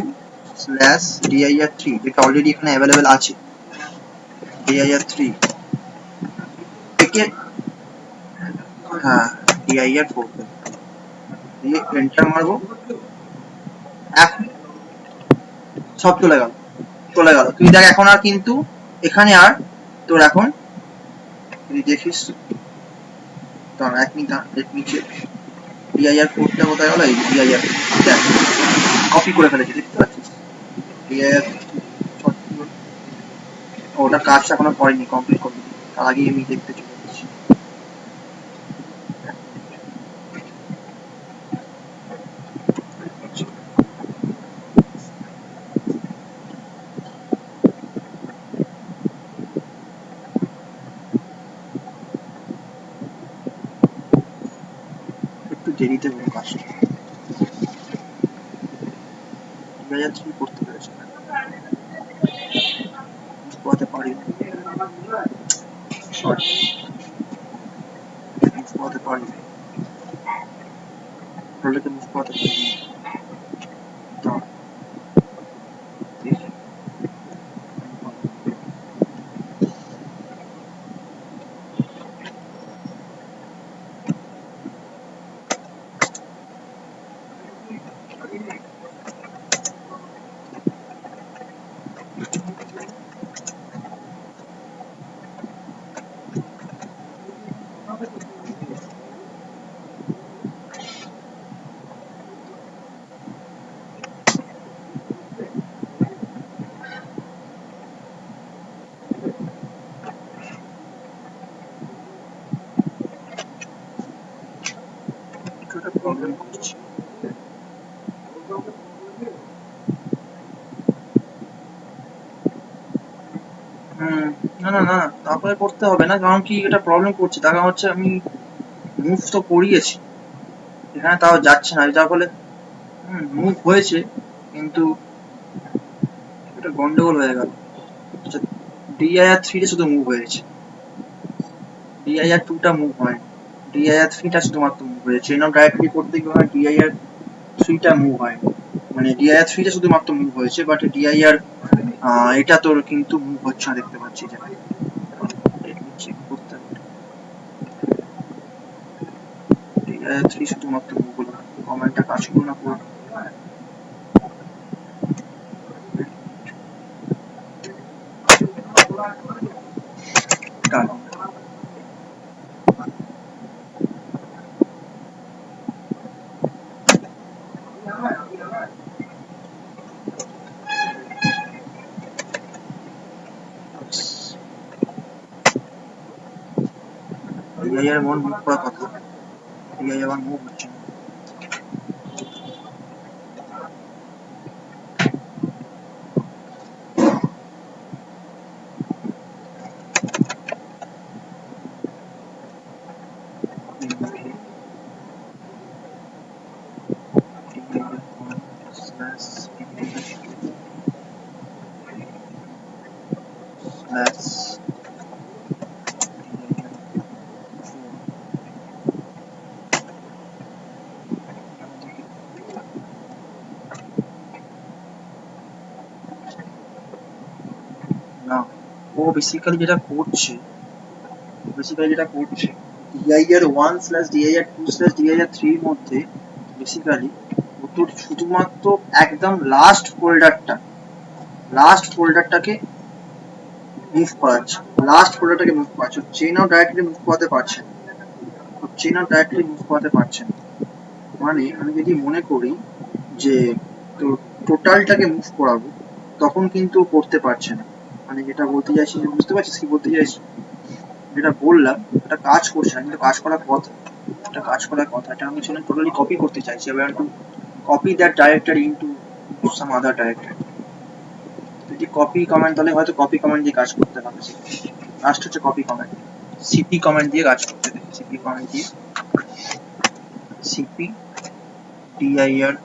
slash dir3, যেটা অলরেডি এখানে অ্যাভেলেবেল আছে, dir3 থেকে, হ্যাঁ dir4 দিয়ে এন্টার মারবো। এখন সব চলে গেল। তুই দেখ এখন আর কিন্তু এখানে আর তোর এখন তুই দেখিস, দাঁড়া এক মিনিট, নিচে dir4 টা কোথায় গেল, এই dir, দেখ কপি করে ফেলেছি, দেখতে পাচ্ছিস dir, ওটা কাজটা এখনো করেনি, কমপ্লিট করিনি, তার আগেই আমি দেখতে চলে যাচ্ছি। দেরিতে হলো কাজটা। 2003 করতে পেরেছে, পড়াতে পারি, সরি পড়াতে পারি, প্রোডাক্টে মুভ পড়াতে পারি। প্রবলেম করছি। না না না, তারপরে করতে হবে না, কারণ কি এটা প্রবলেম করছে, তার কারণ হচ্ছে আমি মুভ তো করিয়েছি এখানে, তাও যাচ্ছে না, যার ফলে মুভ হয়েছে কিন্তু এটা গন্ডগোল হয়ে গেল। ডিআইআর 3 শুধু মুভ হয়েছে, ডিআইআর 2টা মুভ হয়, ডিআইআর 3টা শুধুমাত্র মুভ হয়েছে। চেইন অফ ডাইরেক্টলি করতে গিয়ে ডিআইআর 3টা মুভ হয়, মানে ডিআইআর 3টা শুধুমাত্র মুভ হয়েছে, বাট ডিআইআর এটা তোর কিন্তু মুভ হচ্ছে না, দেখতে পাচ্ছি যে চেক করতে হবে। ডিআইআর 3 শুধুমাত্র মুভ হলো, কমেন্টটা কাজ করলো না পুরো। ডান। ডিআইআর মন মুভ করার কথা, ডিআইআর আমার মুভ হচ্ছে না। না, ও বেসিক্যালি যেটা করছে ডিআইআর 1/ডিআইআর 2/ডিআইআর 3 এর মধ্যে বেসিক্যালি ও তোর শুধুমাত্র একদম লাস্ট ফোল্ডারটাকে মুভ করাচ্ছে, চেইন অফ ডাইরেক্টলি মুভ করাতে পারছে না, মানে আমি যদি মনে করি যে তো টোটালটাকে মুভ করাবো, তখন কিন্তু করতে পারছে না। মানে যেটা বলতে চাইছি, বুঝতে পারছিস কি বলতে চাইছি? যেটা বললাম এটা কাজ করছে না, কিন্তু কাজ করার কথা, এটা আমি টোটালি কপি করতে চাইছি, এবার to copy that directory into some other directory. যদি কপি কমেন্ট, তাহলে হয়তো কপি কমেন্ট দিয়ে কাজ করতে হবে। লাস্ট হচ্ছে কপি কমেন্ট, সিপি কমেন্ট দিয়ে কাজ করতে হবে, সিপি কমেন্ট দিয়ে CP DIR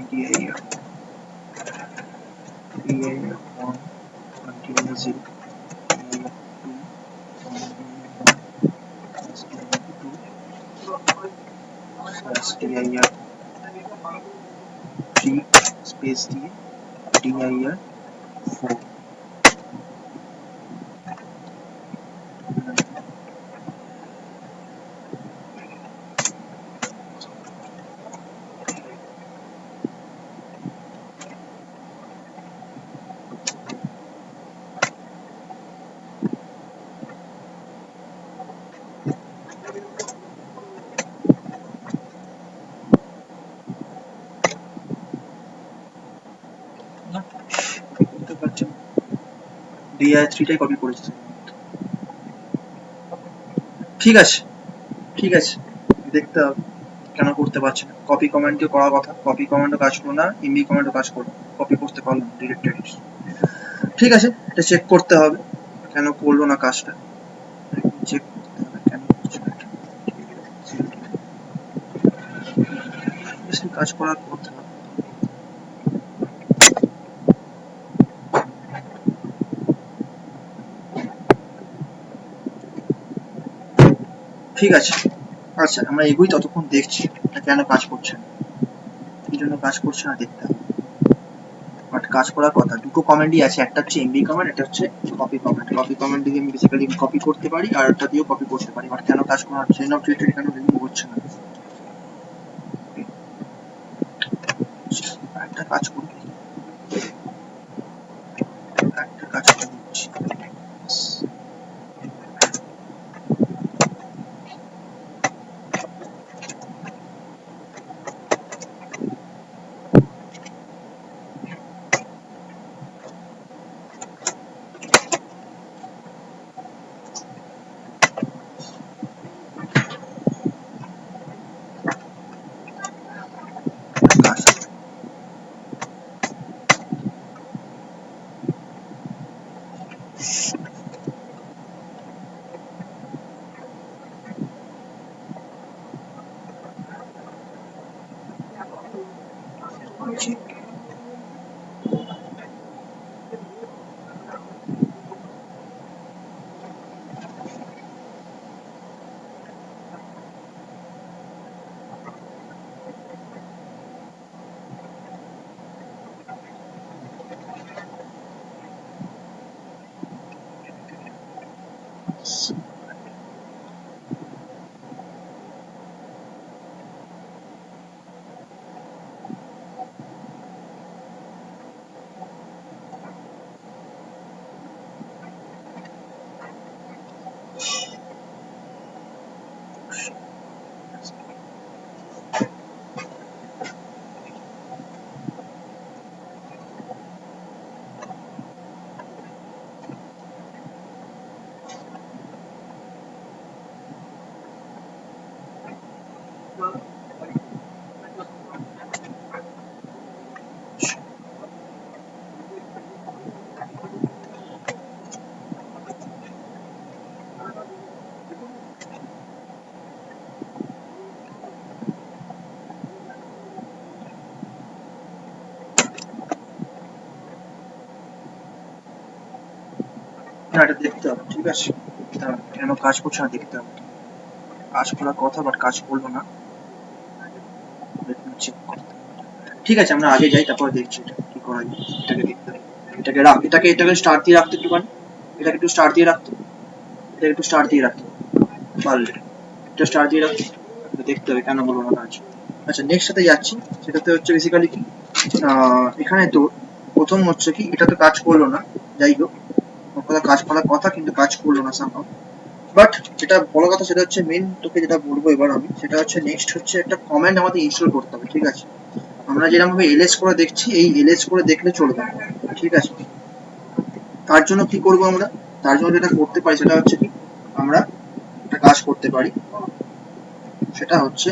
DIR 1 continuous 0, DIR 2, DIR 3 space দিয়ে DIR 4। DIR 3টাই কপি করেছি। ঠিক আছে দেখতে হবে কেন করতে পারছে না। কপি কমেন্টও করার কথা, কপি কমেন্টও কাজ করলো না, এমবি কমেন্টও কাজ করলো, কপি করতে পারলাম ডিরেক্টরি। ঠিক আছে, এটা চেক করতে হবে কেন করলো না কাজটা, চেক করতে হবে কেন করছে না। অবভিয়াসলি কাজ করার কথা। ঠিক আছে, আচ্ছা আমরা এগুই ততক্ষণ দেখছি কেন কাজ করছে না, কি জন্য কাজ করছে না দেখতে হবে। বাট কাজ করার কথা। দুটো কমেন্টই আছে, একটা হচ্ছে এমবি কমেন্ট, একটা হচ্ছে কপি কমেন্ট। কপি কমেন্ট দিয়ে আমি বেসিক্যালি কপি করতে পারি, আর একটা দিয়েও কপি করতে পারি। বাট কেন কাজ করা চেইন অফ ডিরেক্টরি কেন রিমুভ হচ্ছে না? একটা কাজ করবি, একটা কাজ করে দিচ্ছি। না, এটা দেখতে হবে, ঠিক আছে? কেন কাজ করছে না দেখতে হবে। কাজ করার কথা বাট কাজ করলো না, চেক করতে। ঠিক আছে, আমরা আগে যাই, তারপর দেখছি এটা কি করা যায়। এটাকে দেখতে হবে, এটাকে রাখ, এটাকে স্টার্ট দিয়ে রাখতে একটুখানি, এটাকে একটু স্টার্ট দিয়ে রাখতে, এটাকে একটু স্টার্ট দিয়ে রাখতে পারলে, এটা স্টার্ট দিয়ে রাখতে। দেখতে হবে কেন বলবো না কাজ। আচ্ছা, নেক্সট সাথে যাচ্ছি, সেটাতে হচ্ছে বেসিক্যালি কি, এখানে তো প্রথম হচ্ছে কি, এটা তো কাজ করলো না, যাই হোক কথা কাজ করার কথা কিন্তু কাজ করলো না সামহাও। বাট যেটা বড় কথা সেটা হচ্ছে মেন, তোকে যেটা বলবো এবার আমি, সেটা হচ্ছে নেক্সট হচ্ছে একটা কমেন্ট আমাদের ইনস্টল করতে হবে, ঠিক আছে? আমরা যেরকম ভাবে এলএস করে দেখছি, এই এলএস করে দেখলে চলবে না, ঠিক আছে? তার জন্য কি করব আমরা, তার জন্য যেটা করতে পারি সেটা হচ্ছে কি, আমরা একটা কাজ করতে পারি, সেটা হচ্ছে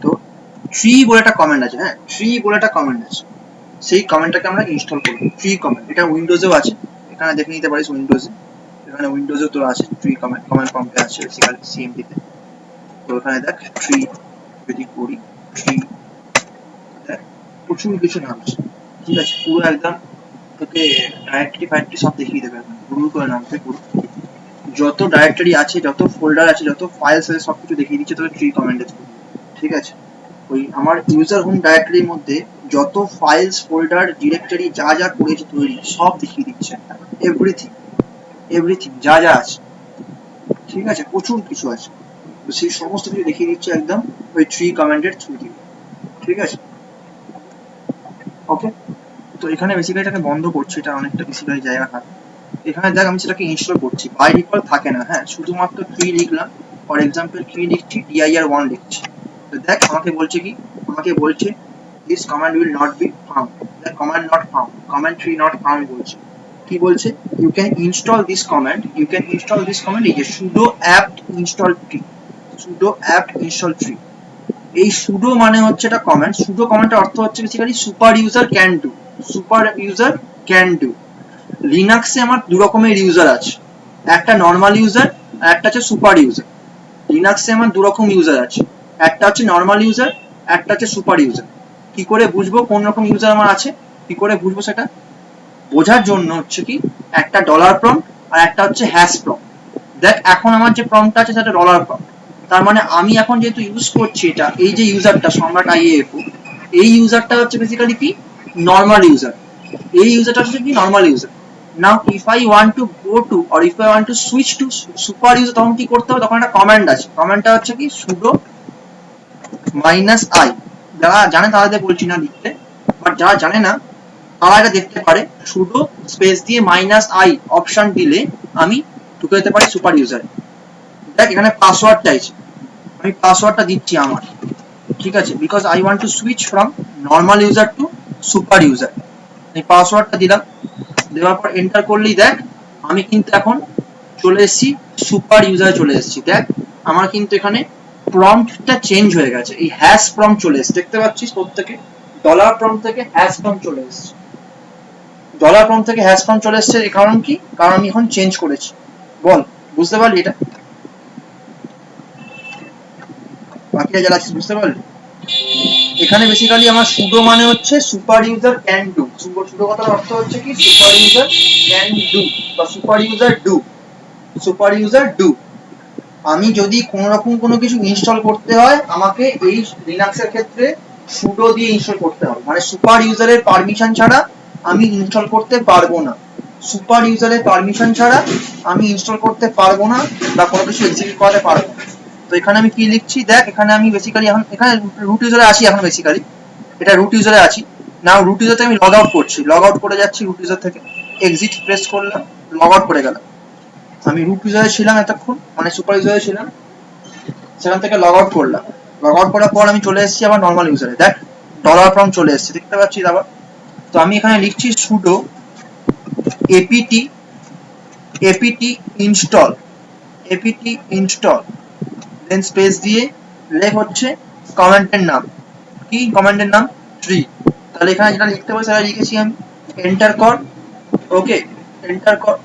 তো ট্রি বলে একটা কমেন্ট আছে, হ্যাঁ ট্রি বলে একটা কমেন্ট আছে, সেই কমেন্টটাকে আমরা ইনস্টল করবো। ট্রি কমেন্ট, এটা উইন্ডোজেও আছে, এখানে দেখে নিতে পারিস উইন্ডোজে, এখানে উইন্ডোজেও তো আছে ট্রি কমেন্ট, কমেন্ট প্রম্পটে আছে বেসিক্যালি সিএমডি তে। তো এখানে দেখ ট্রি যদি করি, ট্রি দেখ প্রচুর কিছু নামছে, ঠিক আছে? পুরো একদম তোকে ডাইরেক্টরি ফাইরেক্টরি সব দেখিয়ে দেবে, একদম গুগল করে নামতে পুরো যত ডাইরেক্টরি আছে, যত ফোল্ডার আছে, যত ফাইলস আছে সবকিছু দেখিয়ে দিচ্ছে তোকে ট্রি কমেন্টে, ঠিক আছে? ওই আমার ইউজার হোম ডাইরেক্টরির মধ্যে যত ফাইলস, ফোল্ডার, ডিরেক্টরি যা যা করেছে তৈরি সব দেখিয়ে দিচ্ছে, এভরিথিং, এভরিথিং যা যা আছে, ঠিক আছে? প্রচুর কিছু আছে, তো সেই সমস্ত কিছু দেখিয়ে দিচ্ছে একদম ওই ট্রি কমান্ডের থ্রু দিয়ে, ঠিক আছে? ওকে, তো এখানে বেসিক্যালি এটাকে বন্ধ করছি, এটা অনেকটা বেসিক্যালি জায়গা থাকে। এখানে দেখ আমি সেটাকে ইনস্টল করছি, বাই ডিফল্ট থাকে না, হ্যাঁ শুধুমাত্র ট্রি লিখলাম, ফর এক্সাম্পল ট্রি লিখছি, dir1 লিখছি, তো দেখ আমাকে বলছে কি, আমাকে বলছে this command will not be found, the command not found, command tree not found বলছে। কি বলছে, you can install this command, you can install this command, এই যে sudo apt install tree, sudo apt install tree। এই sudo মানে হচ্ছে এটা command, sudo কমান্ডের অর্থ হচ্ছে basically super user can do, super user can do. লিনাক্সে আমার দু রকমের ইউজার আছে, একটা নরমাল ইউজার আর একটা হচ্ছে সুপার ইউজার। লিনাক্সে আমার দু রকম ইউজার আছে, একটা হচ্ছে নরমাল ইউজার, একটা হচ্ছে সুপার ইউজার। কি করে বুঝবো কোন রকম ইউজার আমার আছে, কি করে বুঝবো সেটা বোঝার জন্য হচ্ছে কি একটা ডলার প্রম্পট আর একটা হচ্ছে হ্যাশ প্রম্পট। দেখ এখন আমার যে প্রম্পটটা আছে সেটা ডলার প্রম্পট, তার মানে আমি এখন যেহেতু ইউজ করছি এটা, এই যে ইউজারটা সম্রাট IAFO, এই ইউজারটা হচ্ছে বেসিক্যালি কি নর্মাল ইউজার, এই ইউজারটা হচ্ছে কি normal user. Now if I want to go to or if I want to switch to super user, তখন কি করতে হবে, তখন একটা কমান্ড আছে, কমান্ডটা হচ্ছে কি sudo -i, যারা জানে তাদের বলছি না লিখতে, বাট যারা জানে না তারা এটা দেখতে পারে, sudo স্পেস দিয়ে -i অপশন দিলে আমি ঢুকে যেতে পারি সুপার ইউজারে। দেখ এখানে পাসওয়ার্ড চাইছে, আমি পাসওয়ার্ডটা দিচ্ছি আমার, ঠিক আছে, because I want to switch from normal user to super user. এই পাসওয়ার্ডটা দিলাম, দেওয়ার পর এন্টার করলেই দেখ আমি কিন্তু এখন চলে এসেছি সুপার ইউজারে চলে এসেছি। দেখ আমার কিন্তু এখানে প্রম্পটটা চেঞ্জ হয়ে গেছে, এই হ্যাশ প্রম্পট চলে এসেছে, দেখতে পাচ্ছিস প্রত্যেকে ডলার প্রম্পট থেকে হ্যাশ প্রম্পট চলে এসেছে, ডলার প্রম্পট থেকে হ্যাশ প্রম্পট চলে এসেছে। এর কারণ কি, কারণ আমি এখন চেঞ্জ করেছি। বল বুঝতে পারলি এটা, বাকিরা যারা আছিস বুঝতে পারলি? এখানে বেসিক্যালি আমার সুডো মানে হচ্ছে super user can do, pseudo কথার অর্থ হচ্ছে কি সুপার ইউজার ক্যান ডু বা super user do, super user do. আমি যদি কোনো রকম কোনো কিছু ইনস্টল করতে হয় আমাকে এই লিনাক্সের ক্ষেত্রে সুডো দিয়ে ইনস্টল করতে হবে, মানে সুপার ইউজারের পারমিশন ছাড়া আমি ইনস্টল করতে পারবো না, সুপার ইউজারের পারমিশন ছাড়া আমি ইনস্টল করতে পারবো না বা কোনো কিছু এক্সিকিউট করাতে পারবো না। তো এখানে আমি কি লিখছি দেখ, এখানে আমি বেসিক্যালি এখন এখানে রুট ইউজারে আছি, এখন বেসিক্যালি এটা রুট ইউজারে আছি। নাও রুট ইউজারতে আমি লগ আউট করছি, লগ আউট করে যাচ্ছি রুট ইউজার থেকে, এক্সিট প্রেস করলাম, লগ আউট করে গেলাম। আমি রুট ইউজারে ছিলাম এতক্ষণ, মানে সুপার ইউজারে ছিলাম, সেখান থেকে লগ আউট করলাম, লগ আউট করার পর আমি চলে এসেছি আবার নর্মাল ইউজারে। দেখ ডলার প্রম্পট চলে এসেছে, দেখতে পাচ্ছিস আবার। তো আমি এখানে লিখছি sudo apt install দেন স্পেস দিয়ে লেখ হচ্ছে কমান্ডের নাম, কি কমান্ডের নাম ট্রি। তাহলে এখানে যেটা লিখতে হবে সেটা লিখেছি আমি, এন্টার কর, ওকে এন্টার কর।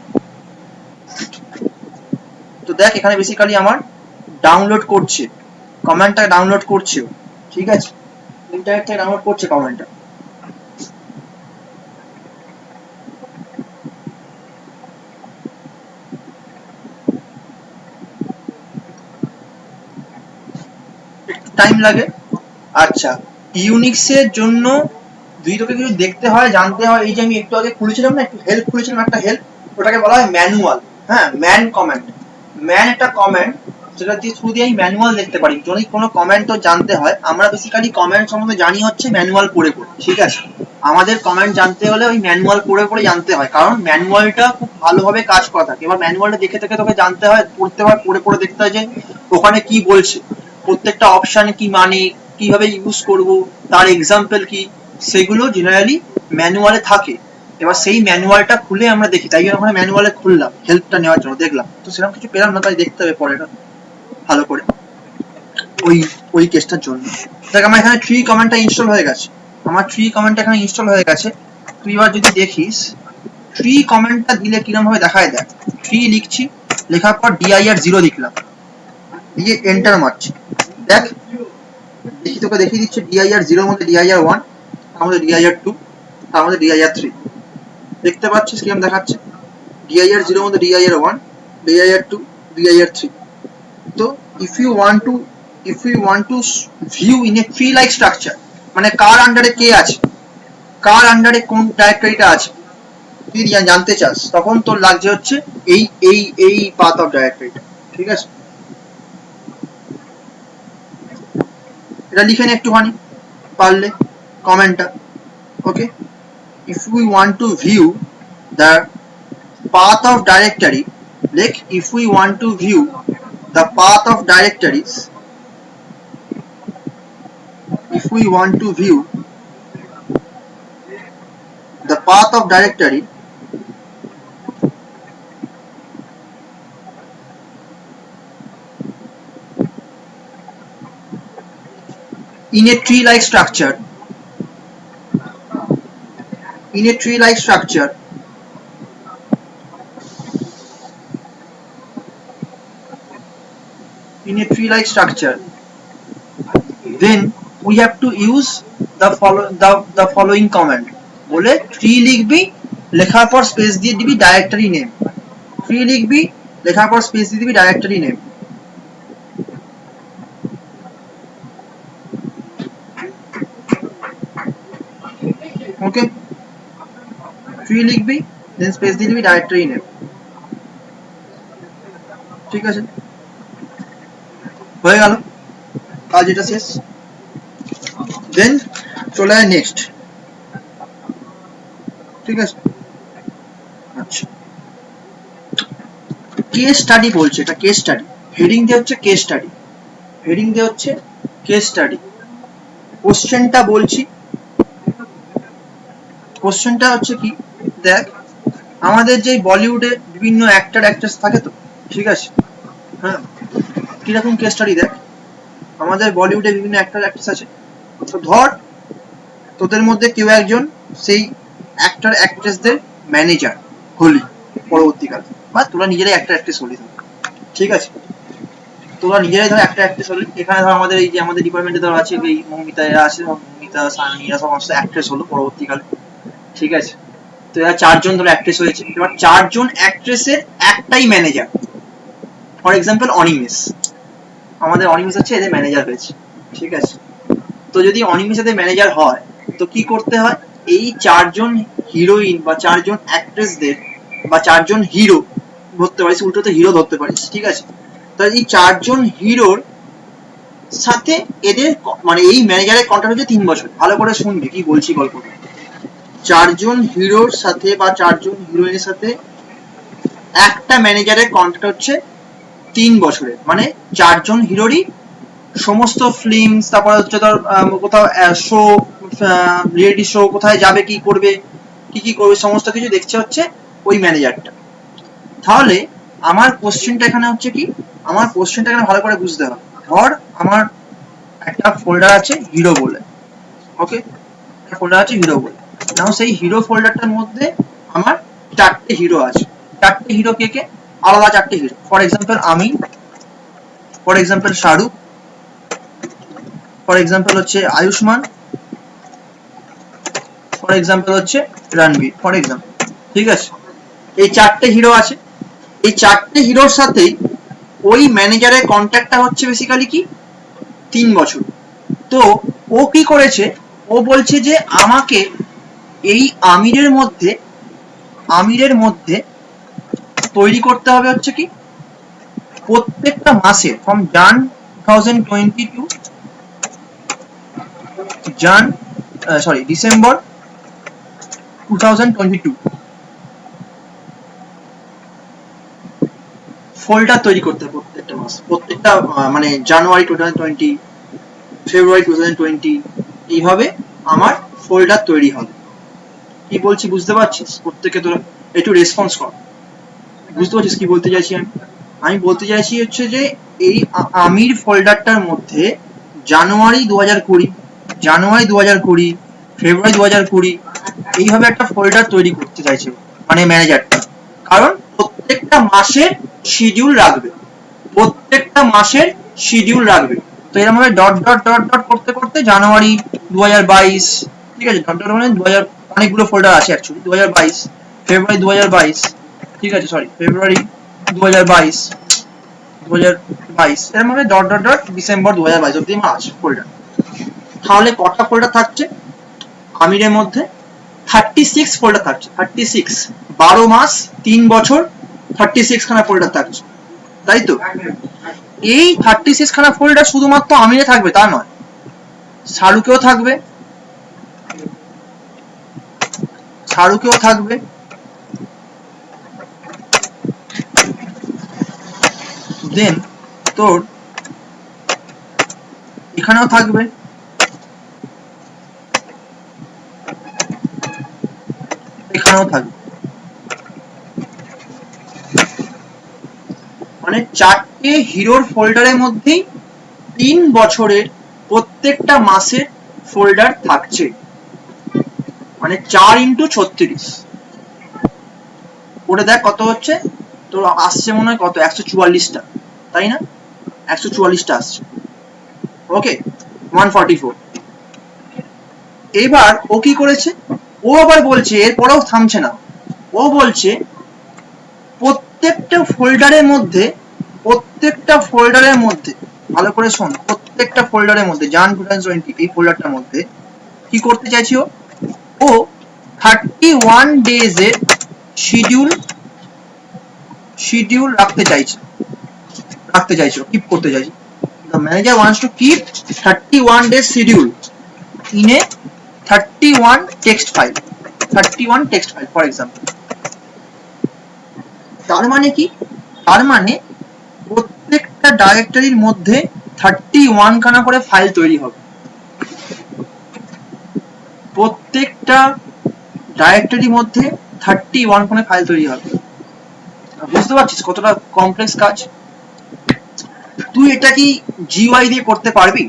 তো দেখ এখানে বেসিক্যালি আমার ডাউনলোড করছে, কমান্ডটা ডাউনলোড করছে, ঠিক আছে, ইন্টারনেট থেকে ডাউনলোড করছে কমান্ডটা। একটু টাইম লাগে। আচ্ছা ইউনিক্সের জন্য যদি তোকে কিছু দেখতে হয় জানতে হয়, এই যে আমি একটু আগে খুলেছিলাম না, একটু হেল্প খুলেছিলাম একটা হেল্প, ওটাকে বলা হয় ম্যানুয়াল। হ্যাঁ ম্যান কমান্ড, ম্যান একটা কমান্ড, সেটা দিয়ে থ্রু দিয়ে আমি ম্যানুয়াল দেখতে পারি। যদি কোনো কমেন্ট তো জানতে হয়, আমরা বেসিক্যালি কমেন্ট সম্বন্ধে জানি হচ্ছে ম্যানুয়াল পড়ে পড়ে, ঠিক আছে, আমাদের কমেন্ট জানতে হলে ওই ম্যানুয়াল পড়ে পড়ে জানতে হয়, কারণ ম্যানুয়ালটা খুব ভালোভাবে কাজ করা থাকে। এবার ম্যানুয়ালটা দেখে থেকে তোকে জানতে হয়, পড়তে হয়, পড়ে পড়ে দেখতে হয় যে ওখানে কি বলছে, প্রত্যেকটা অপশন কি মানে, কিভাবে ইউজ করব, তার এক্সাম্পল কি, সেগুলো জেনারেলি ম্যানুয়ালে থাকে। এবার সেই ম্যানুয়ালটা খুলে আমরা দেখি, তাই জন্য ওখানে ম্যানুয়ালে খুললাম হেল্পটা নেওয়ার জন্য, দেখলাম তো সেরকম কিছু পেলাম না, তাই দেখতে হবে পরেটা ভালো করে ওই ওই কেসটার জন্য। দেখ আমার এখানে ট্রি কমান্ডটা ইনস্টল হয়ে গেছে, আমার ট্রি কমান্ডটা এখানে ইনস্টল হয়ে গেছে। তুই এবার যদি দেখিস ট্রি কমান্ডটা দিলে কিরকম ভাবে দেখায়, দেখ ট্রি লিখছি, লেখার পর dir0 লিখলাম, দিয়ে এন্টার মারছি। দেখ দেখি তোকে দেখিয়ে দিচ্ছে dir0 এর মধ্যে dir1, তার মধ্যে dir2, তার মধ্যে dir3, দেখতে পাচ্ছিস কিরকম দেখাচ্ছে, dir0 এর মধ্যে dir1, dir2, dir3। তো if you want to view in a tree like structure, মানে কার আন্ডারে কে আছে, কার আন্ডারে কোন ডাইরেক্টরিটা আছে তুই জানতে চাস, তখন তোর লাগছে হচ্ছে এই এই এই পাথ অফ ডাইরেক্টরিটা, ঠিক আছে। এটা লিখে নে একটুখানি পারলে কমেন্টটা, ওকে। if we want to view the path of directory, like if we want to view the path of directories, if we want to view the path of directory in a tree like structure, in a tree like structure, in a tree like structure, then we have to use the following command বলে tree লিখবি, লেখার পর space দিয়ে দিবি directory name. Tree লিখবি, লেখার পর space দিয়ে দিবি ডাইরেক্টরি নেম। ওকে, ট্রি লিখবি, দেন স্পেস দিয়ে দিবি ডাইরেক্টরি নেম। ঠিক আছে, হয়ে গেল কাজ, এটা শেষ। দেন চলে যায় নেক্সট। ঠিক আছে, আচ্ছা কেস স্টাডি বলছে, এটা কেস স্টাডি, হেডিং দিয়ে হচ্ছে কেস স্টাডি, হেডিং দিয়ে হচ্ছে কেস স্টাডি। কোশ্চেনটা বলছি, কোশ্চেনটা হচ্ছে কি, দেখ আমাদের যে বলিউডে বিভিন্ন অ্যাক্টর অ্যাক্ট্রেস থাকে তো, ঠিক আছে, হ্যাঁ কিরকম কেস স্টাডি দেখ, আমাদের বলিউডে বিভিন্ন অ্যাক্টর অ্যাক্ট্রেস আছে, তো ধর তোদের মধ্যে কেউ একজন সেই অ্যাক্টর অ্যাক্ট্রেসদের ম্যানেজার হলি পরবর্তীকালে, বা তোরা নিজেরাই অ্যাক্টর অ্যাক্ট্রেস হলি, ঠিক আছে, তোরা নিজেরাই ধর অ্যাক্টর অ্যাক্ট্রেস হলি। এখানে ধর আমাদের এই যে আমাদের ডিপার্টমেন্টে ধর আছে এই মৌমিতা, এরা আছে, মৌমিতা সানি, এরা সমস্ত অ্যাক্ট্রেস হলো পরবর্তীকালে, ঠিক আছে। তো এরা চারজন ধর অ্যাক্ট্রেস হয়েছে, এবার চারজন অ্যাক্ট্রেসের একটাই ম্যানেজার, ফর এক্সাম্পল অনিমেষ, আমাদের অনিমেষ হচ্ছে এদের ম্যানেজার হয়েছে, ঠিক আছে। তো যদি অনিমেষ এদের ম্যানেজার হয় তো কি করতে হয়, এই চারজন হিরোইন বা চারজন অ্যাক্ট্রেসদের বা চারজন হিরো ধরতে পারিস, উল্টোতে হিরো ধরতে পারিস, ঠিক আছে। তো এই চারজন হিরোর সাথে এদের মানে এই ম্যানেজারের কন্ট্রাক্ট হচ্ছে 3 বছর। ভালো করে শুনবি কি বলছি গল্পটা। চারজন হিরোর সাথে বা চারজন হিরোইনের সাথে একটা ম্যানেজারের কন্ট্রাক্ট হচ্ছে 3 বছরের, মানে চারজন হিরোরই সমস্ত ফিল্ম, তারপর হচ্ছে ধর কোথাও শো, রিয়েলিটি শো, কোথায় যাবে, কি করবে, কি করবে, সমস্ত কিছু দেখছে হচ্ছে ওই ম্যানেজারটা। তাহলে আমার কোশ্চেনটা এখানে হচ্ছে কি, আমার কোশ্চেনটা এখানে ভালো করে বুঝতে হবে। ধর আমার একটা ফোল্ডার আছে হিরো বলে, ওকে, একটা ফোল্ডার আছে হিরো বলে, নাও সেই হিরো ফোল্ডারটার মধ্যে আমার 4টে হিরো আছে। 4টে হিরো কে কে, আলাদা 4টে হিরো, ফর এক্সাম্পল আমি, for example Shahrukh, for example হচ্ছে আয়ুষ্মান, ফর এক্সাম্পল হচ্ছে রণবীর, ফর এক্সাম্পল, ঠিক আছে। এই 4টে হিরো আছে, এই 4টে হিরোর সাথেই ওই ম্যানেজারের কন্ট্যাক্টটা হচ্ছে বেসিক্যালি কি 3 বছর। তো ও কি করেছে, ও বলছে যে আমাকে এই আমিরের মধ্যে তৈরি করতে হবে হচ্ছে কি প্রত্যেকটা মাসে ফ্রম জান 2022 ডিসেম্বর 2022 ফোল্ডার তৈরি করতে হবে প্রত্যেকটা মাস, প্রত্যেকটা মানে জানুয়ারি 2020, ফেব্রুয়ারি 2020, এইভাবে আমার ফোল্ডার তৈরি হবে। কি বলছি বুঝতে পারছিস? প্রত্যেকে তোরা একটু রেসপন্স কর, বুঝতে পারছিস কি বলতে চাইছি আমি বলতে চাইছি হচ্ছে যে এই আমির ফোল্ডারটার মধ্যে জানুয়ারি 2020, ফেব্রুয়ারি 2020, এইভাবে একটা ফোল্ডার তৈরি করতে চাইছে মানে ম্যানেজারটা, কারণ প্রত্যেকটা মাসের শিডিউল রাখবে, প্রত্যেকটা মাসের শিডিউল রাখবে। তো এরকম ভাবে ডট ডট ডট ডট করতে করতে জানুয়ারি 2022, ঠিক আছে, ডট ডট মানে 2000, অনেকগুলো ফোল্ডার আছে অ্যাকচুয়ালি, 2022, ফেব্রুয়ারি 2022, ঠিক আছে, সরি ফেব্রুয়ারি 2022, এরকম ভাবে ডট ডট ডট ডিসেম্বর 2022 অব্দি আমার আছে ফোল্ডার। তাহলে কটা ফোল্ডার থাকছে আমিরের মধ্যে? 36 ফোল্ডার থাকছে, 36, 12 মাস 3 বছর 36 খানা ফোল্ডার থাকছে, তাই তো? এই 36 খানা ফোল্ডার শুধুমাত্র আমিরে থাকবে তা নয়, শাহরুখেও থাকবে, দেন তোর এখানেও থাকবে, এখানেও থাকবে, মানে 4টে হিরোর ফোল্ডারের মধ্যেই 3 বছরের প্রত্যেকটা মাসের ফোল্ডার থাকছে, মানে 4x36 ওটা দেখ কত হচ্ছে তোর, আসছে মনে হয় কত 144টা, তাই না? 144টা আসছে, ওকে, 144, এবার ও কি করেছে, ও আবার বলছে, এরপরেও থামছে না, ও বলছে প্রত্যেকটা ফোল্ডারের মধ্যে ভালো করে শোন, প্রত্যেকটা ফোল্ডারের মধ্যে জান 2020 এই ফোল্ডারটার মধ্যে কি করতে চাইছি, ও 31 ডেজ এর শিডিউল রাখতে চাইছে কিপ করতে চাইছে। The manager wants to keep 31 days schedule in a 31 text file for example। তার মানে কি, তার মানে প্রত্যেকটা ডাইরেক্টরির মধ্যে 31 খানা করে ফাইল তৈরি হবে, প্রত্যেকটা ডাইরেক্টরির মধ্যে 31 খানা ফাইল তৈরি হবে। বুঝতে পারছিস কতটা কমপ্লেক্স কাজ? তুই এটা কি জিইউআই দিয়ে করতে পারবি?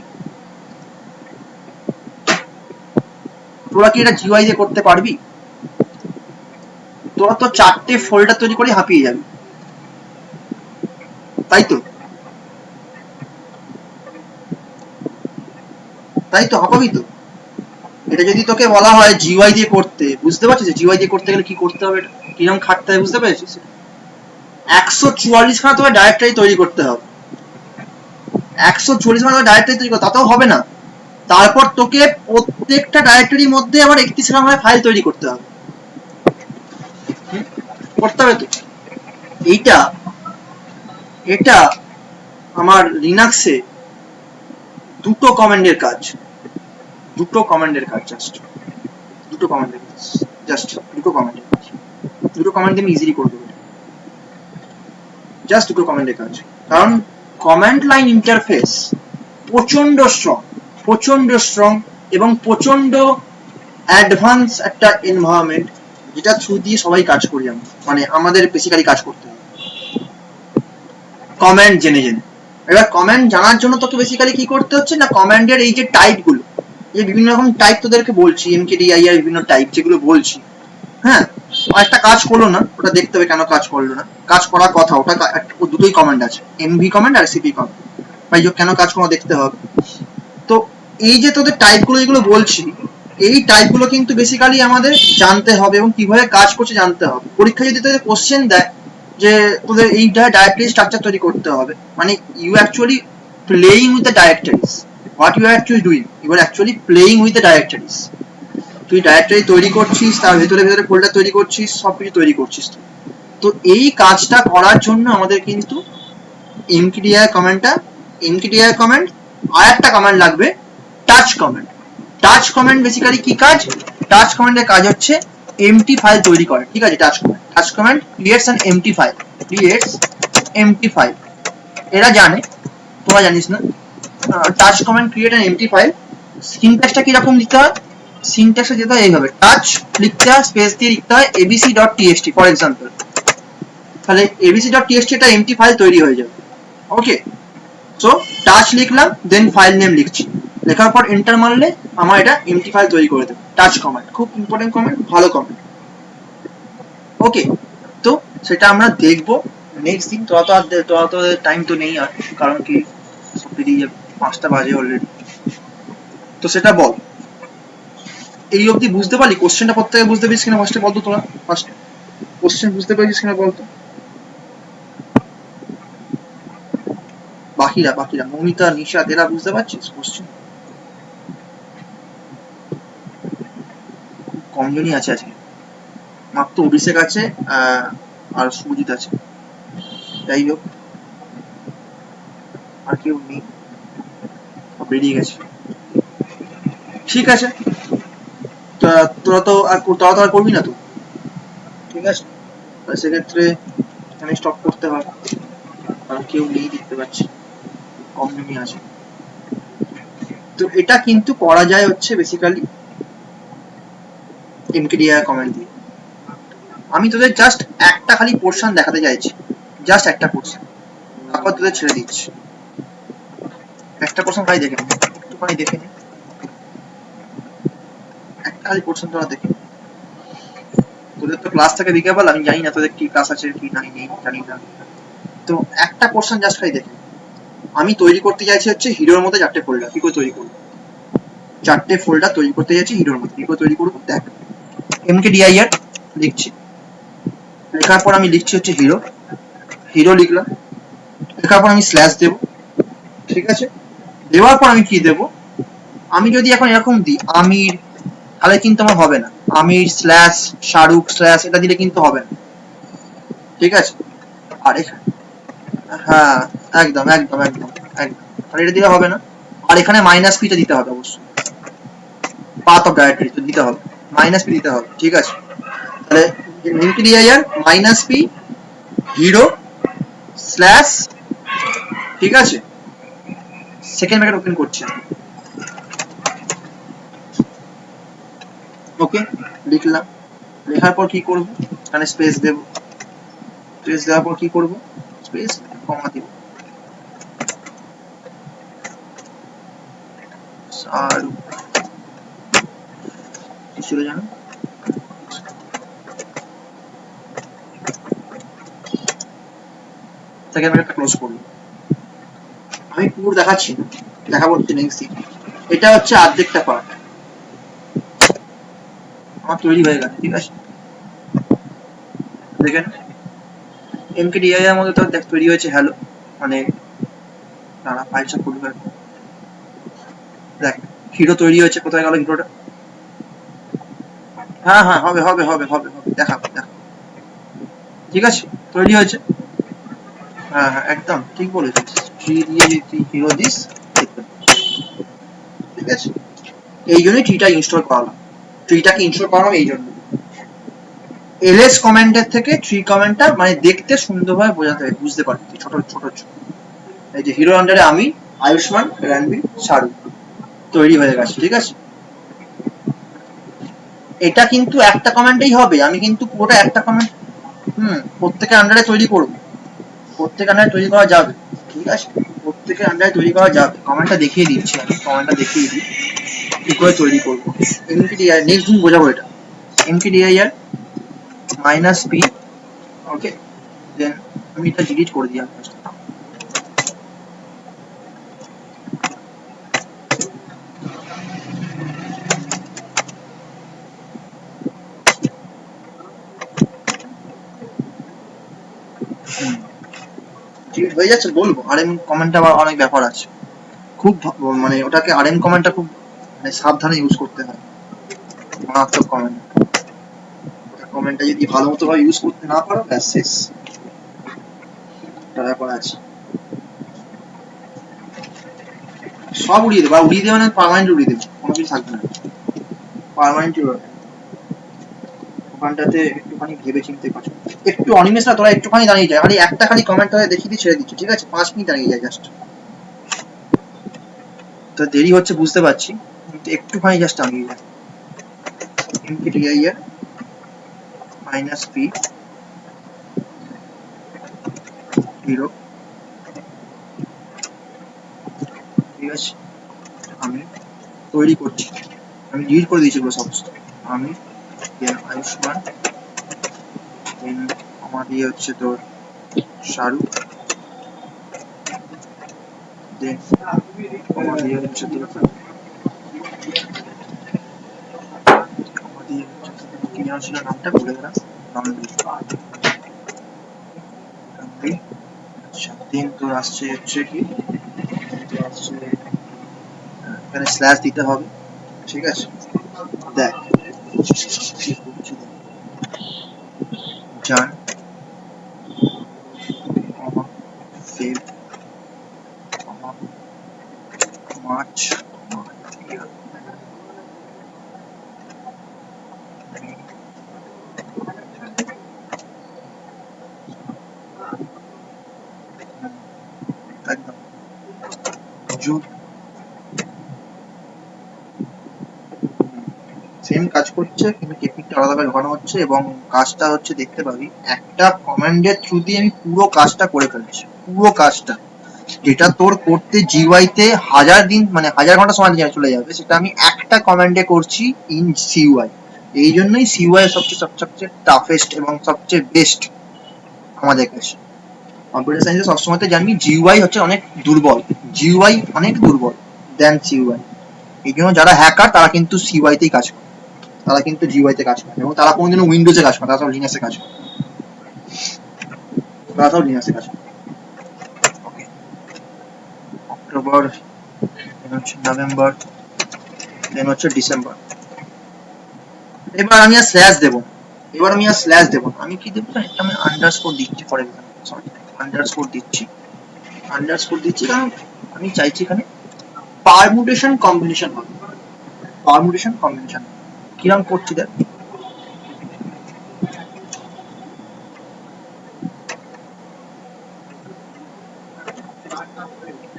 তোরা কি এটা জিইউআই দিয়ে করতে পারবি? তোরা তো 4টে ফোল্ডার তৈরি করে হাঁপিয়ে যাবি, তাই তো হাঁপাবি তো। এটা যদি তোকে বলা হয় জিইউআই দিয়ে করতে, বুঝতে পারছিস জিইউআই দিয়ে করতে গেলে কি করতে হবে, কিরকম খাটতে হবে, বুঝতে পেরেছিস? 144 খানা তোকে ডাইরেক্টরি তৈরি করতে হবে, 144 খানা ডাইরেক্টরি তৈরি করতে, তাতেও হবে না। তারপর তোকে প্রত্যেকটা ডাইরেক্টরির মধ্যে আবার 31 খানা ফাইল তৈরি করতে হবে, করতে হবে তো। এটা আমার লিনাক্সে দুটো কমান্ডের কাজ, দুটো কমান্ড আমি ইজিলি করে দেবো, জাস্ট দুটো কমান্ডের কাজ। কারণ কমান্ড লাইন ইন্টারফেস প্রচন্ড স্ট্রং এবং প্রচন্ড অ্যাডভান্স একটা এনভায়রনমেন্ট, যেটা থ্রু দিয়ে সবাই কাজ করি আমরা, মানে আমাদের বেসিক্যালি কাজ করতে হবে কমান্ড জেনে। এবার কমান্ড জানার জন্য তোকে বেসিক্যালি কি করতে হচ্ছে না, কমান্ডের এই যে টাইপ গুলো, এই বিভিন্ন রকম টাইপ তোদেরকে বলছি, এমকেডিআইআর বিভিন্ন টাইপ যেগুলো বলছি, হ্যাঁ, একটা কাজ করলো না, ওটা দেখতে হবে কেন কাজ করলো না, কাজ করার কথা, ওটা দুটোই কমান্ড আছে, এমভি কমান্ড আর সিপি কমান্ড, ভাই কেন কাজ করো দেখতে হবে। তো এই যে তোদের টাইপগুলো যেগুলো বলছি, এই টাইপগুলো কিন্তু বেসিক্যালি আমাদের জানতে হবে এবং কিভাবে কাজ করছে জানতে হবে। পরীক্ষায় যদি তোদের কোশ্চেন দেয় যে তোদের এইটা ডাইরেক্টরি স্ট্রাকচার তৈরি করতে হবে, মানে you actually playing with the directories, what you are actually doing, you are actually playing with the directories. তুই ডাইরেক্টরি তৈরি করছিস, তার ভেতরে ফোল্ডার তৈরি করছিস, সবকিছু তৈরি করছিস। তো এই কাজটা করার জন্য আমাদের কিন্তু এমকেডিআই কমান্ড আর একটা কমান্ড লাগবে, টাচ কমান্ড বেসিক্যালি কি কাজ, টাচ কমান্ডের কাজ হচ্ছে এমটি ফাইল তৈরি করে, ঠিক আছে। Touch command creates an empty file, এরা জানে, তোরা জানিস না। Touch command create an empty file, সিনট্যাক্সটা কি রকম দিতে হয়, সিনট্যাক্সটা যেতে হয় এইভাবে, টাচ লিখতে হয়, স্পেস দিয়ে লিখতে হয় abc.txt ফর এক্সাম্পল, তাহলে abc.txt একটা এমটি ফাইল তৈরি হয়ে যাবে। ওকে, সো টাচ লিখলাম, দেন ফাইল নেম লিখছি, লেখার পর এন্টার মারলে আমার এটা এমটি ফাইল তৈরি করে দেবে। টাচ কমান্ড খুব ইম্পর্টেন্ট কমান্ড, ভালো কমান্ড। ওকে, তো সেটা আমরা দেখবো নেক্সট দিন। তোরা তো টাইম তো নেই আর, কারণ কি সব বেরিয়ে যাবে, 5টা বাজে অলরেডি। তো সেটা বল, এই অবধি বুঝতে পারলি? কোশ্চেনটা প্রত্যেকে বুঝতে পেরেছিস কিনা ফার্স্টে বলতো, তোরা ফার্স্ট কোশ্চেন বুঝতে পেরেছিস কিনা বলতো? বাকিরা মমিতা, নিশা, এরা বুঝতে পারছিস কোশ্চেন? কমজনই আছে আজকে, মাত্র অভিষেক আছে আর সুজিত আছে, যাই হোক আর কেউ নেই, বেরিয়ে গেছে। ঠিক আছে, তোরা তো আর করবি না তো, ঠিক আছে, সেক্ষেত্রে এখানে স্টপ করতে হবে, কারণ কেউ নেই দেখতে পাচ্ছি, কমজনই আছে। তো এটা কিন্তু করা যায় হচ্ছে বেসিক্যালি এমকেডিআই কমান্ড দিয়ে। আমি তোদের জাস্ট একটা খালি পোর্শন দেখাতে চাইছি, জাস্ট একটা পোর্শন, তারপর তোদের ছেড়ে দিচ্ছি। একটা পোর্শন খালি দেখে নে, একটুখানি দেখে নে, একটা খালি পোর্শন তোরা দেখে। তোদের তো ক্লাস থাকে বিকেল, আমি জানি না তোদের কি ক্লাস আছে কি নাই নেই জানি না, তো একটা পোর্শন জাস্ট খালি দেখে। আমি তৈরি করতে চাইছি হচ্ছে হিরোর মধ্যে 4টে ফোল্ডার, কি করে তৈরি করবো চারটে ফোল্ডার তৈরি করতে যাচ্ছি হিরোর মধ্যে। হিরো তৈরি করবো, দেখ mkdir লিখছি, লেখার পর আমি লিখছি হচ্ছে হিরো, হিরো লিখলাম, লেখার পর আমি স্ল্যাশ দেব, ঠিক আছে। দেওয়ার পর আমি কি দেব, আমি যদি এখন এরকম দিই আমির, তাহলে কিন্তু আমার হবে না। আমির স্ল্যাশ শাহরুখ স্ল্যাশ এটা দিলে কিন্তু হবে না, ঠিক আছে। আর এখানে হ্যাঁ একদম একদম একদম একদম, আর এটা দিলে হবে না। আর এখানে মাইনাস পিটা দিতে হবে অবশ্যই, পাথ অফ ডাইরেক্টরি তো দিতে হবে, মাইনাস পি দিতে হবে, ঠিক আছে। তাহলে mkdir minus P hero slash, ঠিক আছে। সেকেন্ড ব্র্যাকেট ওপেন করছি আমি, ওকে লিখলাম। লেখার পর কি করব, এখানে স্পেস দেব, স্পেস দেওয়ার পর কি করব, স্পেস কমা দিব, আর কি ছিল জানো, সেকেন্ড ব্র্যাকেটটা ক্লোজ করব। আমি পুরো দেখাচ্ছি না, দেখাবো নেক্সট দিন। এটা হচ্ছে অর্ধেকটা পার্ট আমার তৈরি হয়ে গেছে, ঠিক আছে। দেখেন mkdir এর মধ্যে তো দেখ তৈরি হয়েছে হ্যালো, মানে দাঁড়া ফাইলটা খুলবে, দেখ হিরো তৈরি হয়েছে, কোথায় গেল হিরোটা, হ্যাঁ হ্যাঁ হবে হবে হবে হবে হবে, দেখাবো দেখাবো, ঠিক আছে তৈরি হয়েছে, হ্যাঁ হ্যাঁ একদম ঠিক বলেছিস। ট্রি দিয়ে যদি হিরো দিস দেখতে পাচ্ছিস, ঠিক আছে। এই জন্যই ট্রিটা ইনস্টল করালাম, ট্রিটাকে ইনস্টল করালাম এই জন্য। এলএস কমান্ডের থেকে ট্রি কমান্ডটা মানে দেখতে সুন্দরভাবে বোঝাতে হবে, বুঝতে পারছি ছোট ছোট ছোট। এই যে হিরো আন্ডারে আমি, আয়ুষ্মান, রণবীর, শাহরুখ তৈরি হয়ে গেছে, ঠিক আছে। এটা কিন্তু একটা কমান্ডেই হবে, আমি কিন্তু পুরোটা একটা কমান্ড প্রত্যেকের আন্ডারে তৈরি করব, প্রত্যেকের আন্ডারে তৈরি করা যাবে, ঠিক আছে। প্রত্যেকের আন্ডারে তৈরি করা যাবে, কমান্ডটা দেখিয়ে দিচ্ছি আমি, কমান্ডটা দেখিয়ে দিই কি করে তৈরি করব। mkdir নেক্সট দিন বোঝাবো এটা, mkdir মাইনাস পি, ওকে। দেন আমি এটা ডিলিট করে দিই, হয়ে যাচ্ছে বলবো। আরএম কমান্ডটা আবার অনেক ব্যাপার আছে, খুব মানে ওটাকে আরএম কমান্ডটা খুব মানে সাবধানে ইউজ করতে হয়, মারাত্মক কমান্ড। কমান্ডটা যদি ভালো মতো ভাবে ইউজ করতে না পারো ব্যাস শেষ, ব্যাপার আছে। সব উড়িয়ে দেবো, আর উড়িয়ে দেবে মানে পার্মানেন্ট উড়িয়ে দেবো, কোনো কিছু থাকবে না, পার্মানেন্ট ওখানটাতে একটুখানি ভেবে চিনতে পারছো, একটু অনিমেষ না তোরা একটুখানি দাঁড়িয়ে যায়, খালি একটা খালি কমেন্ট হয়ে দেখিয়ে দিয়ে ছেড়ে দিচ্ছি, ঠিক আছে। 5 মিনিট দাঁড়িয়ে যায় জাস্ট, তো দেরি হচ্ছে বুঝতে পারছি, কিন্তু একটুখানি জাস্ট দাঁড়িয়ে যায়। mkdir মাইনাস পি হিরো, ঠিক আছে। আমি তৈরি করছি, আমি ডিলিট করে দিয়েছি এগুলো সমস্ত। আমি আয়ুষ্মান, দেন আমার দিয়ে হচ্ছে তোর শাহরুখ, দেন আমার দিয়ে হচ্ছে তোর কি নাম ছিল, নামটা ভুলে গেলাম, আচ্ছা। দেন তোর আসছে হচ্ছে কি, আসছে এখানে স্ল্যাশ দিতে হবে, ঠিক আছে। দেখ জান ফেব মার্চ একদম জুন, সেম কাজ করছে কিন্তু টেকনিকটা আলাদা ঢোকানো হচ্ছে, এবং কাজটা হচ্ছে দেখতে পাবি একটা কমান্ডের থ্রু দিয়ে আমি পুরো কাজটা করে ফেলছি, পুরো কাজটা যেটা তোর করতে জিইউআই-তে 1000 দিন মানে 1000 ঘন্টা সময় চলে যাবে, সেটা আমি একটা কমান্ডে করছি ইন সিইউআই। এই জন্যই সিইউআই সবচেয়ে টাফেস্ট এবং সবচেয়ে বেস্ট আমাদের কাছে। কম্পিউটার সায়েন্সে সবসময় জানবি জিইউআই হচ্ছে অনেক দুর্বল, জিইউআই অনেক দুর্বল দেন সিইউআই, এই জন্য যারা হ্যাকার তারা কিন্তু CY তেই কাজ করে, তারা কিন্তু GUI তে কাজ করে, এবং তারা কোনোদিনও উইন্ডোজে কাজ করে, তারা সব লিনাক্সে কাজ করে, তারা সব লিনাক্সে কাজ করে। ওকে, অক্টোবর, দেন হচ্ছে নভেম্বর, দেন হচ্ছে ডিসেম্বর। এবার আমি আর স্ল্যাশ দেবো, আমি কি দেবো, আমি আন্ডারস্কোর দিচ্ছি, ফর এক্সাম্পল, সরি, আন্ডারস্কোর দিচ্ছি কারণ আমি চাইছি এখানে পারমুটেশন কম্বিনেশন হবে, কিরম করছি দেখ,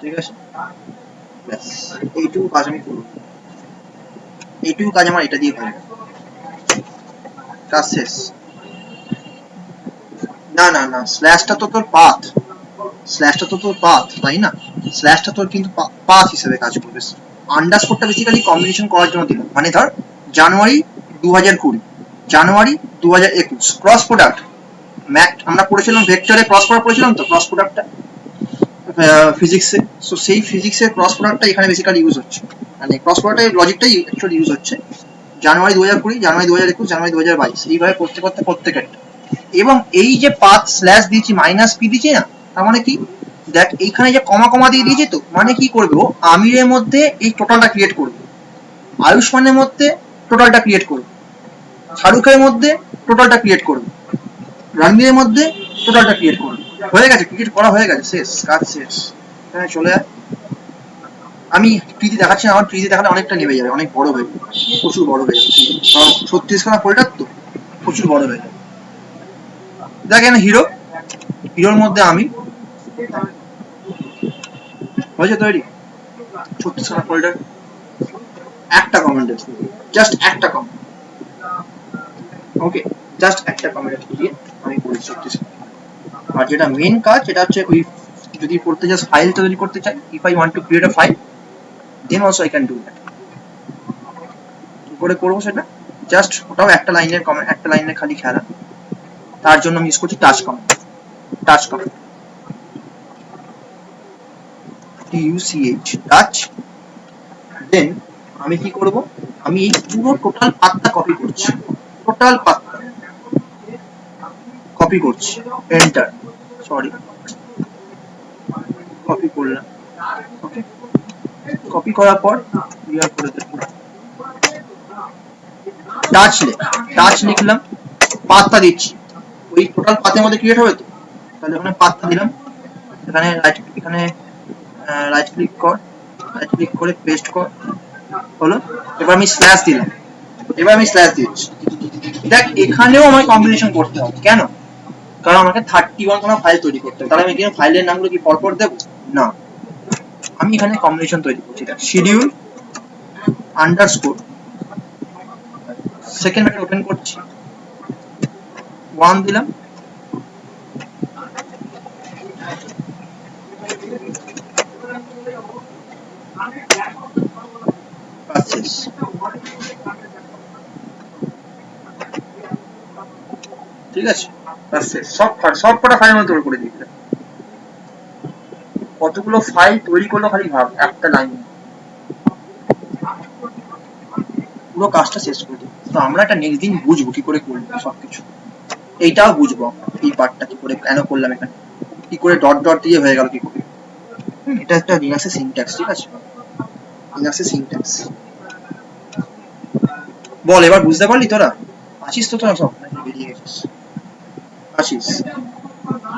ঠিক আছে, ব্যাস এইটুকু কাজ আমি করবো, এইটুকু কাজ আমার এটা দিয়ে হয়ে গেল, কাজ শেষ। না না না, স্ল্যাশটা তো তোর পাথ, তাই না, স্ল্যাশটা তোর কিন্তু পাথ হিসেবে কাজ করবে। আন্ডারস্কোরটা বেসিক্যালি কম্বিনেশন করার জন্য দিলাম, মানে ধর জানুয়ারি 2020, জানুয়ারি 2021, ক্রস প্রোডাক্ট, ম্যাথ আমরা পড়েছিলাম, ভেক্টরে ক্রস প্রোডাক্ট পড়েছিলাম তো, ক্রস প্রোডাক্টটা ফিজিক্সে, সো সেই ফিজিক্সের ক্রস প্রোডাক্টটা এখানে বেসিক্যালি ইউজ হচ্ছে, মানে ক্রস প্রোডাক্টের লজিকটাই অ্যাকচুয়ালি ইউজ হচ্ছে। জানুয়ারি 2020, জানুয়ারি 2021, জানুয়ারি 2022, এইভাবে করতে করতে প্রত্যেকটা, এবং এই যে পাথ স্ল্যাশ দিয়েছি, মাইনাস পি দিয়েছি না, তার মানে কি, দেখ এইখানে যে কমা কমা দিয়ে দিয়েছি, তো মানে কি করবে ও, আমিরের মধ্যে এই টোটালটা ক্রিয়েট করবে, আয়ুষ্মানের মধ্যে টোটালটা ক্রিয়েট করবে, শাহরুখের মধ্যে টোটালটা ক্রিয়েট করবে, রণবীরের মধ্যে টোটালটা ক্রিয়েট করবে, হয়ে গেছে, ক্রিয়েট করা হয়ে গেছে, শেষ, কাজ শেষ। হ্যাঁ চলে আয়, আমি ট্রিতে দেখাচ্ছি না, আমার ট্রিতে দেখালে অনেকটা নেমে যাবে, অনেক বড় হয়ে যাবে, প্রচুর বড় হয়ে যাবে, কারণ 36খানা ফোল্ডার তো, প্রচুর বড় হয়ে যাবে। দেখেন হিরোর মধ্যে আমি, হয়েছে তৈরি 36খানা ফোল্ডার, একটা কমেন্ট, জাস্ট একটা কমেন্ট, ওকে, জাস্ট একটা কমেন্ট দিয়ে আমি করি 36। আর যেটা মেন কাজ সেটা হচ্ছে ওই, যদি করতে চাস ফাইল তৈরি করতে চাই, if I want to create a file, then also I can do that. কি করে করবো সেটা, জাস্ট ওটাও একটা লাইনের কমেন্ট, একটা লাইনের খালি খেলা, তার জন্য আমি ইউজ করছি টাচ কমেন্ট, TUCH, টাচ। দেন আমি কি করব, আমি এই পুরো টোটাল পাতটা কপি করছি, এন্টার, সরি, কপি করলাম, ওকে, কপি করার পর ক্লিয়ার করে দেব, টাচ লিখলাম, পাতটা দিচ্ছি, ওই টোটাল পাতের মধ্যে ক্রিয়েট হবে তো, তাহলে ওখানে পাতটা দিলাম, এখানে রাইট ক্লিক করে পেস্ট কর, হলো। এবার আমি স্ল্যাশ দিচ্ছি, দেখ এখানেও আমায় কম্বিনেশন করতে হবে, কেন, কারণ আমাকে 31 খানা ফাইল তৈরি করতে হবে, তাহলে আমি এখানে ফাইলের নামগুলো কি পরপর দেবো না, আমি এখানে কম্বিনেশন তৈরি করছি, দেখ schedule underscore, second bracket open করছি, 1 দিলাম, ঠিক আছে, সব কটা ফাইল মধ্যে তৈরি করে দিয়েছিলাম, কতগুলো ফাইল তৈরি করলো খালি ভাব, একটা লাইন, পুরো কাজটা শেষ করে দিই। তো আমরা একটা নেক্সট দিন বুঝবো কি করে করবো সবকিছু, এইটাও বুঝবো এই পার্টটা কি করে কেন করলাম, এখানে কি করে ডট দিয়ে হয়ে গেল কি করে, এটা একটা লিনাক্সের সিনট্যাক্স, ঠিক আছে, লিনাক্সের সিনট্যাক্স। বল এবার বুঝতে পারলি তোরা, আছিস তো তোরা সব, বেরিয়ে গেছিস, আছিস?